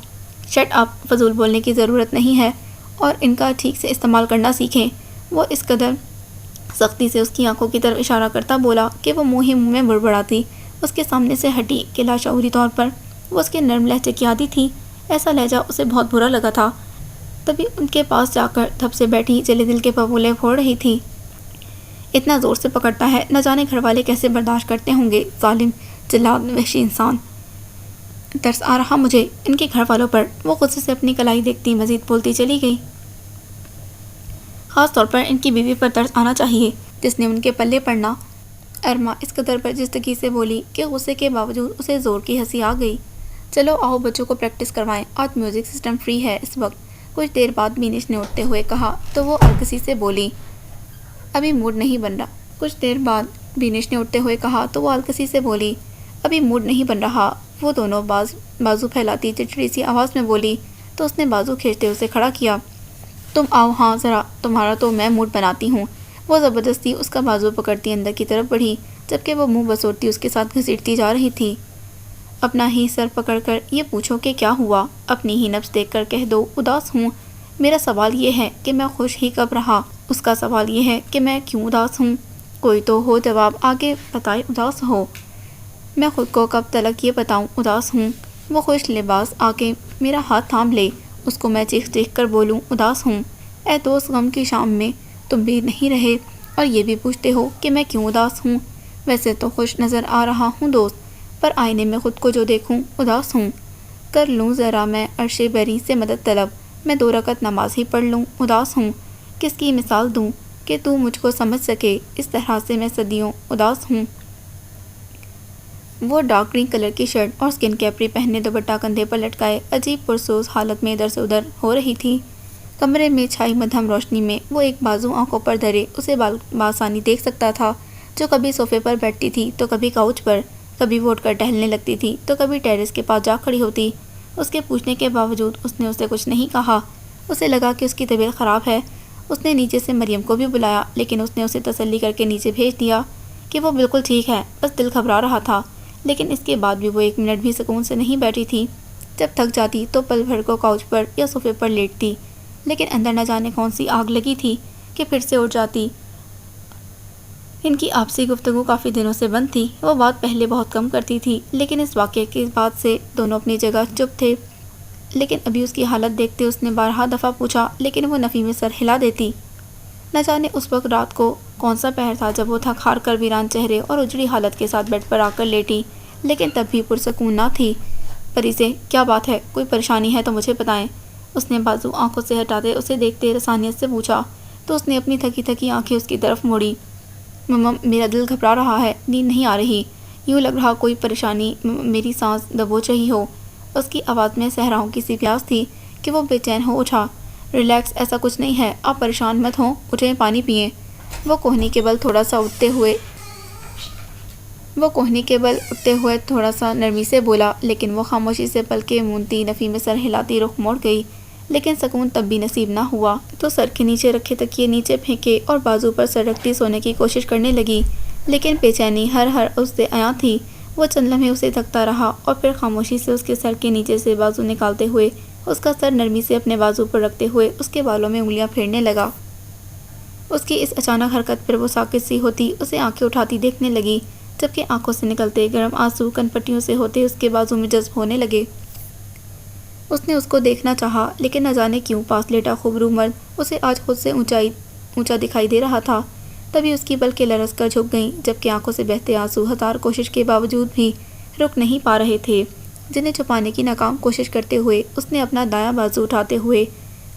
شٹ اپ، فضول بولنے کی ضرورت نہیں ہے اور ان کا ٹھیک سے استعمال کرنا سیکھیں۔ وہ اس قدر سختی سے اس کی آنکھوں کی طرف اشارہ کرتا بولا کہ وہ منہ ہی منہ میں بڑبڑاتی اس کے سامنے سے ہٹی کہ لاشعوری طور پر وہ اس کے نرم لہجے کی عادی تھی۔ ایسا لہجہ اسے بہت برا لگا تھا۔ تبھی ان کے پاس جا کر دھپ سے بیٹھی جلے دل کے پھپھولے پھوڑ رہی تھی، اتنا زور سے پکڑتا ہے، نہ جانے گھر والے کیسے برداشت کرتے ہوں گے، ظالم، جلاد، وحشی انسان، ترس آ رہا مجھے ان کے گھر والوں پر۔ وہ غصے سے اپنی کلائی دیکھتی مزید بولتی چلی گئی، خاص طور پر ان کی بیوی پر ترس آنا چاہیے جس نے ان کے پلے پڑنا۔ ارما اس قدر برجستگی سے بولی کہ غصے کے باوجود اسے زور کی ہنسی آ گئی۔ چلو آؤ بچوں کو پریکٹس کروائیں، آج میوزک سسٹم فری ہے اس وقت۔ کچھ دیر بعد مینش نے اٹھتے ہوئے کہا تو وہ الکسی سے بولی، ابھی موڈ نہیں بن رہا۔ کچھ دیر بعد بینش نے اٹھتے ہوئے کہا تو وہ الکسی سے بولی، ابھی موڈ نہیں بن رہا۔ وہ دونوں بازو پھیلاتی چڑچڑی سی آواز میں بولی تو اس نے بازو کھینچتے اسے کھڑا کیا۔ تم آؤ ہاں ذرا، تمہارا تو میں موڈ بناتی ہوں۔ وہ زبردستی اس کا بازو پکڑتی اندر کی طرف بڑھی، جبکہ وہ منہ بسوڑتی اس کے ساتھ گھسیٹتی جا رہی تھی۔ اپنا ہی سر پکڑ کر یہ پوچھو کہ کیا ہوا، اپنی ہی نبض دیکھ کر کہہ دو اداس ہوں۔ میرا سوال یہ ہے کہ میں خوش ہی کب رہا، اس کا سوال یہ ہے کہ میں کیوں اداس ہوں۔ کوئی تو ہو جواب، آگے بتائے اداس ہو۔ میں خود کو کب تلک یہ بتاؤں اداس ہوں۔ وہ خوش لباس آ کے میرا ہاتھ تھام لے، اس کو میں چیخ چیخ کر بولوں اداس ہوں۔ اے دوست، غم کی شام میں تم بھی نہیں رہے اور یہ بھی پوچھتے ہو کہ میں کیوں اداس ہوں۔ ویسے تو خوش نظر آ رہا ہوں دوست، پر آئینے میں خود کو جو دیکھوں اداس ہوں۔ کر لوں ذرا میں عرش بری سے مدد طلب، میں 2 رکعت نماز ہی پڑھ لوں اداس ہوں۔ کس کی مثال دوں کہ تو مجھ کو سمجھ سکے، اس طرح سے میں صدیوں اداس ہوں۔ وہ ڈارک گرین کلر کی شرٹ اور سکن کیپری پہنے دوپٹہ کندھے پر لٹکائے عجیب پرسوز حالت میں ادھر سے ادھر ہو رہی تھی۔ کمرے میں چھائی مدھم روشنی میں وہ ایک بازو آنکھوں پر دھرے اسے بآسانی دیکھ سکتا تھا، جو کبھی صوفے پر بیٹھتی تھی تو کبھی کاؤچ پر، کبھی وہ اٹھ کر ٹہلنے لگتی تھی تو کبھی ٹیرس کے پاس جا کھڑی ہوتی۔ اس کے پوچھنے کے باوجود اس نے اسے کچھ نہیں کہا۔ اسے لگا کہ اس کی طبیعت خراب ہے۔ اس نے نیچے سے مریم کو بھی بلایا، لیکن اس نے اسے تسلی کر کے نیچے بھیج دیا کہ وہ بالکل ٹھیک ہے، بس دل گھبرا رہا تھا۔ لیکن اس کے بعد بھی وہ 1 منٹ بھی سکون سے نہیں بیٹھی تھی۔ جب تھک جاتی تو پل بھر کو کاؤچ پر یا صوفے پر لیٹتی، لیکن اندر نہ جانے کون سی آگ لگی تھی کہ پھر سے اٹھ جاتی۔ ان کی آپسی گفتگو کافی دنوں سے بند تھی۔ وہ بات پہلے بہت کم کرتی تھی، لیکن اس واقعے کے بعد سے دونوں اپنی جگہ چپ تھے۔ لیکن ابھی اس کی حالت دیکھتے اس نے بارہا دفعہ پوچھا، لیکن وہ نفی میں سر ہلا دیتی۔ نہ جانے اس وقت رات کو کون سا پہر تھا جب وہ تھک ہار کر ویران چہرے اور اجڑی حالت کے ساتھ بیڈ پر آ کر لیٹی، لیکن تب بھی پرسکون نہ تھی۔ پریزے، کیا بات ہے، کوئی پریشانی ہے تو مجھے بتائیں۔ اس نے بازو آنکھوں سے ہٹاتے اسے دیکھتے رسانیت سے پوچھا تو اس نے اپنی تھکی تھکی آنکھیں اس کی طرف موڑی۔ مما، میرا دل گھبرا رہا ہے، نیند نہیں آ رہی، یوں لگ رہا کوئی پریشانی میری سانس دبوچ رہی ہو۔ اس کی آواز میں صحراؤں کی سی پیاس تھی کہ وہ بے چین ہو اٹھا۔ ریلیکس، ایسا کچھ نہیں ہے، آپ پریشان مت ہوں، اٹھیں پانی پئیں۔ وہ کوہنی کے بل اٹھتے ہوئے تھوڑا سا نرمی سے بولا، لیکن وہ خاموشی سے پلکیں مونتی نفی میں سر ہلاتی رخ موڑ گئی۔ لیکن سکون تب بھی نصیب نہ ہوا تو سر کے نیچے رکھے تکیے نیچے پھینکے اور بازو پر سر رکھتی سونے کی کوشش کرنے لگی، لیکن بے چینی ہر اس سے عیاں تھی۔ وہ چند لمحے اسے تکتا رہا اور پھر خاموشی سے اس کے سر کے نیچے سے بازو نکالتے ہوئے اس کا سر نرمی سے اپنے بازو پر رکھتے ہوئے اس کے بالوں میں انگلیاں پھیرنے لگا۔ اس کی اس اچانک حرکت پر وہ ساکت سی ہوتی اسے آنکھیں اٹھاتی دیکھنے لگی، جبکہ آنکھوں سے نکلتے گرم آنسو کنپٹیوں سے ہوتے اس کے بازو میں جذب ہونے لگے۔ اس نے اس کو دیکھنا چاہا، لیکن نہ جانے کیوں پاس لیٹا خوبرو مرد اسے آج خود سے اونچا دکھائی دے رہا تھا۔ تبھی اس کی پلکیں لرز کر جھک گئیں، جبکہ آنکھوں سے بہتے آنسو ہزار کوشش کے باوجود بھی رک نہیں پا رہے تھے، جنہیں چھپانے کی ناکام کوشش کرتے ہوئے اس نے اپنا دایاں بازو اٹھاتے ہوئے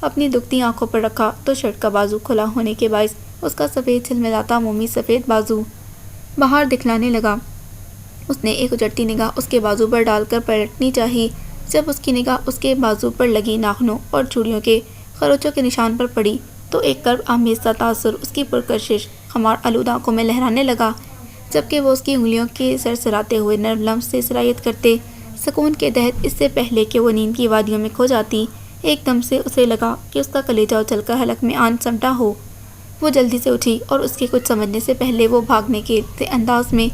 اپنی دکھتی آنکھوں پر رکھا تو شرٹ کا بازو کھلا ہونے کے باعث اس کا سفید جھلملاتا مومی سفید بازو باہر دکھلانے لگا۔ اس نے ایک اجڑتی نگاہ اس کے بازو پر ڈال کر پلٹنی چاہی۔ جب اس کی نگاہ اس کے بازو پر لگی ناخنوں اور چوڑیوں کے خروچوں کے نشان پر پڑی تو ایک کرب آمیز سا تاثر اس کی پرکشش خمار آلود آنکھوں میں لہرانے لگا، جبکہ وہ اس کی انگلیوں کے سرسراتے ہوئے نرم لمس سے سرایت کرتے سکون کے تحت اس سے پہلے کہ وہ نیند کی وادیوں میں کھو جاتی، ایک دم سے اسے لگا کہ اس کا کلیجہ اچل کر حلق میں آن سمٹا ہو۔ وہ جلدی سے اٹھی اور اس کے کچھ سمجھنے سے پہلے وہ بھاگنے کے انداز میں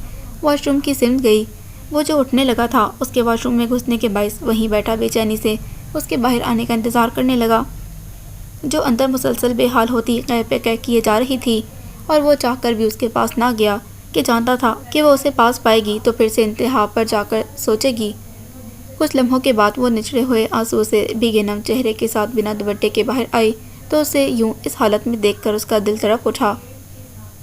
واش روم کی سمت گئی۔ وہ جو اٹھنے لگا تھا اس کے واش روم میں گھسنے کے باعث وہیں بیٹھا بے چینی سے اس کے باہر آنے کا انتظار کرنے لگا، جو اندر مسلسل بے حال ہوتی قے پہ قے کیے جا رہی تھی، اور وہ چاہ کر بھی اس کے پاس نہ گیا کہ جانتا تھا کہ وہ اسے پاس پائے گی تو پھر سے انتہا پر جا کر سوچے گی۔ کچھ لمحوں کے بعد وہ نچڑے ہوئے آنسو سے بھیگے نم چہرے کے ساتھ بنا دوپٹے کے باہر آئی تو اسے یوں اس حالت میں دیکھ کر اس کا دل تڑپ اٹھا۔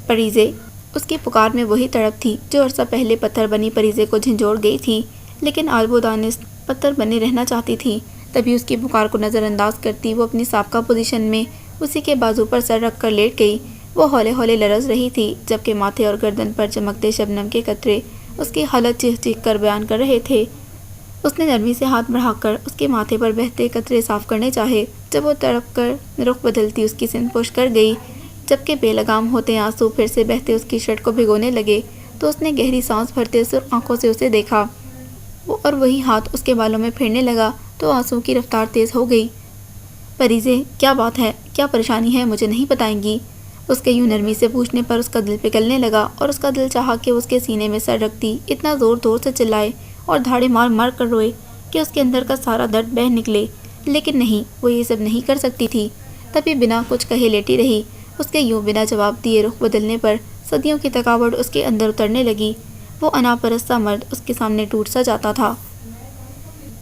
پریزے! اس کی پکار میں وہی تڑپ تھی جو عرصہ پہلے پتھر بنی پریزے کو جھنجھوڑ گئی تھی، لیکن آج وہ دانست پتھر بنے رہنا چاہتی تھی۔ تبھی اس کی پکار کو نظر انداز کرتی وہ اپنی سابقہ پوزیشن میں اسی کے بازو پر سر رکھ کر لیٹ گئی۔ وہ ہولے ہولے لرز رہی تھی، جبکہ ماتھے اور گردن پر چمکتے شبنم کے قطرے اس کی حالت چیخ چیخ کر بیان کر رہے تھے۔ اس نے نرمی سے ہاتھ بڑھا کر اس کے ماتھے پر بہتے قطرے صاف کرنے چاہے۔ جب وہ تڑپ کر رخ بدلتی اس کی سمت پش کر گئی جبکہ بے لگام ہوتے آنسو پھر سے بہتے اس کی شرٹ کو بھگونے لگے تو اس نے گہری سانس بھرتے سرخ آنکھوں سے اسے دیکھا اور وہی ہاتھ اس کے بالوں میں پھیرنے لگا تو آنسو کی رفتار تیز ہو گئی۔ پریزے، کیا بات ہے؟ کیا پریشانی ہے؟ مجھے نہیں بتائیں گی؟ اس کے یوں نرمی سے پوچھنے پر اس کا دل پگھلنے لگا اور اس کا دل چاہا کہ اس کے سینے میں سر رکھ دی، اتنا زور زور سے چلائے اور دھاڑے مار مار کر روئے کہ اس کے اندر کا سارا درد بہہ نکلے، لیکن نہیں، وہ یہ سب نہیں کر سکتی تھی۔ تبھی بنا کچھ کہے لیٹی رہی۔ اس کے یوں بنا جواب دیے رخ بدلنے پر صدیوں کی تھکاوٹ اس کے اندر اترنے لگی۔ وہ انا پرست سا مرد اس کے سامنے ٹوٹ سا جاتا تھا۔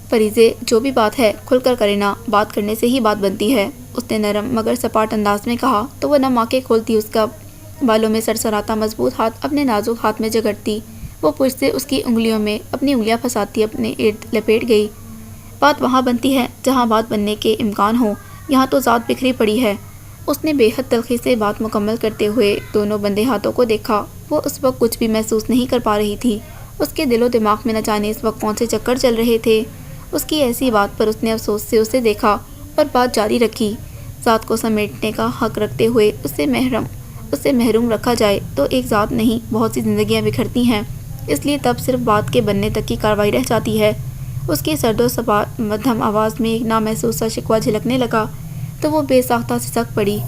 پریزے، جو بھی بات ہے کھل کر کرے نا، بات کرنے سے ہی بات بنتی ہے، اس نے نرم مگر سپاٹ انداز میں کہا تو وہ نم آنکھیں کھولتی اس کا بالوں میں سرسراتا مضبوط ہاتھ اپنے نازک ہاتھ میں جگڑتی۔ وہ پشت سے اس کی انگلیوں میں اپنی انگلیاں پھنساتی اپنے ارد لپیٹ گئی۔ بات وہاں بنتی ہے جہاں بات بننے کے امکان ہو، یہاں تو ذات بکھری پڑی ہے۔ اس نے بے حد تلخی سے بات مکمل کرتے ہوئے دونوں بندے ہاتھوں کو دیکھا۔ وہ اس وقت کچھ بھی محسوس نہیں کر پا رہی تھی۔ اس کے دل و دماغ میں نہ جانے اس وقت کون سے چکر چل رہے تھے۔ اس کی ایسی بات پر اس نے افسوس سے اسے دیکھا اور بات جاری رکھی۔ ذات کو سمیٹنے کا حق رکھتے ہوئے اسے محروم رکھا جائے تو ایک ذات نہیں بہت سی زندگیاں بکھرتی ہیں، اس لیے تب صرف بات کے بننے تک کی کارروائی رہ جاتی ہے۔ اس کی سرد و سپاٹ مدھم آواز میں ایک نامحسوس سا شکوہ جھلکنے لگا تو وہ بے ساختہ سسک پڑی۔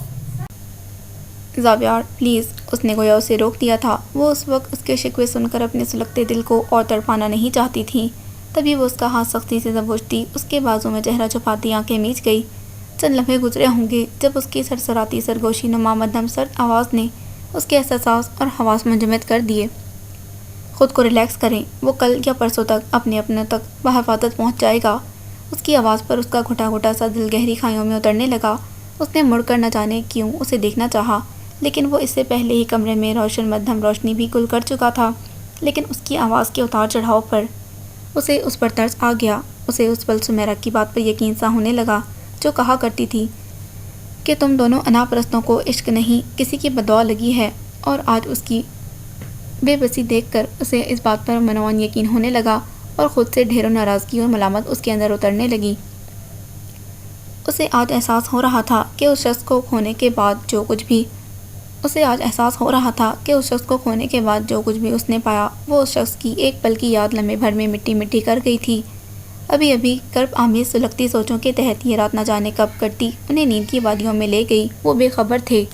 زاویار، پلیز، اس نے گویا اسے روک دیا تھا۔ وہ اس وقت اس کے شکوے سن کر اپنے سلگتے دل کو اور تڑپانا نہیں چاہتی تھی۔ تبھی وہ اس کا ہاتھ سختی سے دبوچتی، اس کے بازو میں چہرہ چھپاتی آنکھیں میچ گئی۔ چند لمحے گزرے ہوں گے جب اس کی سرسراتی سرگوشی نما مدھم سرد آواز نے اس کے احساسات اور حواس منجمد کر دیے۔ خود کو ریلیکس کریں، وہ کل یا پرسوں تک اپنے تک بحفاظت پہنچ جائے گا۔ اس کی آواز پر اس کا گھٹا گھٹا سا دل گہری کھائیوں میں اترنے لگا۔ اس نے مڑ کر نہ جانے کیوں اسے دیکھنا چاہا، لیکن وہ اس سے پہلے ہی کمرے میں روشن مدھم روشنی بھی گل کر چکا تھا۔ لیکن اس کی آواز کے اتار چڑھاؤ پر اسے اس پر ترس آ گیا۔ اسے اس پل سمیرا کی بات پر یقین سا ہونے لگا جو کہا کرتی تھی کہ تم دونوں انا پرستوں کو عشق نہیں کسی کی بددعا لگی ہے، اور آج اس کی بے بسی دیکھ کر اسے اس بات پر منوان یقین ہونے لگا اور خود سے ڈھیروں ناراضگی اور ملامت اس کے اندر اترنے لگی۔ اسے آج احساس ہو رہا تھا کہ اس شخص کو کھونے کے بعد جو کچھ بھی اس نے پایا وہ اس شخص کی ایک پل کی یاد لمحے بھر میں مٹی مٹی کر گئی تھی۔ ابھی ابھی کرب آمیز سلگتی سوچوں کے تحت یہ رات نہ جانے کب کٹتی انہیں نیند کی وادیوں میں لے گئی۔ وہ بے خبر تھے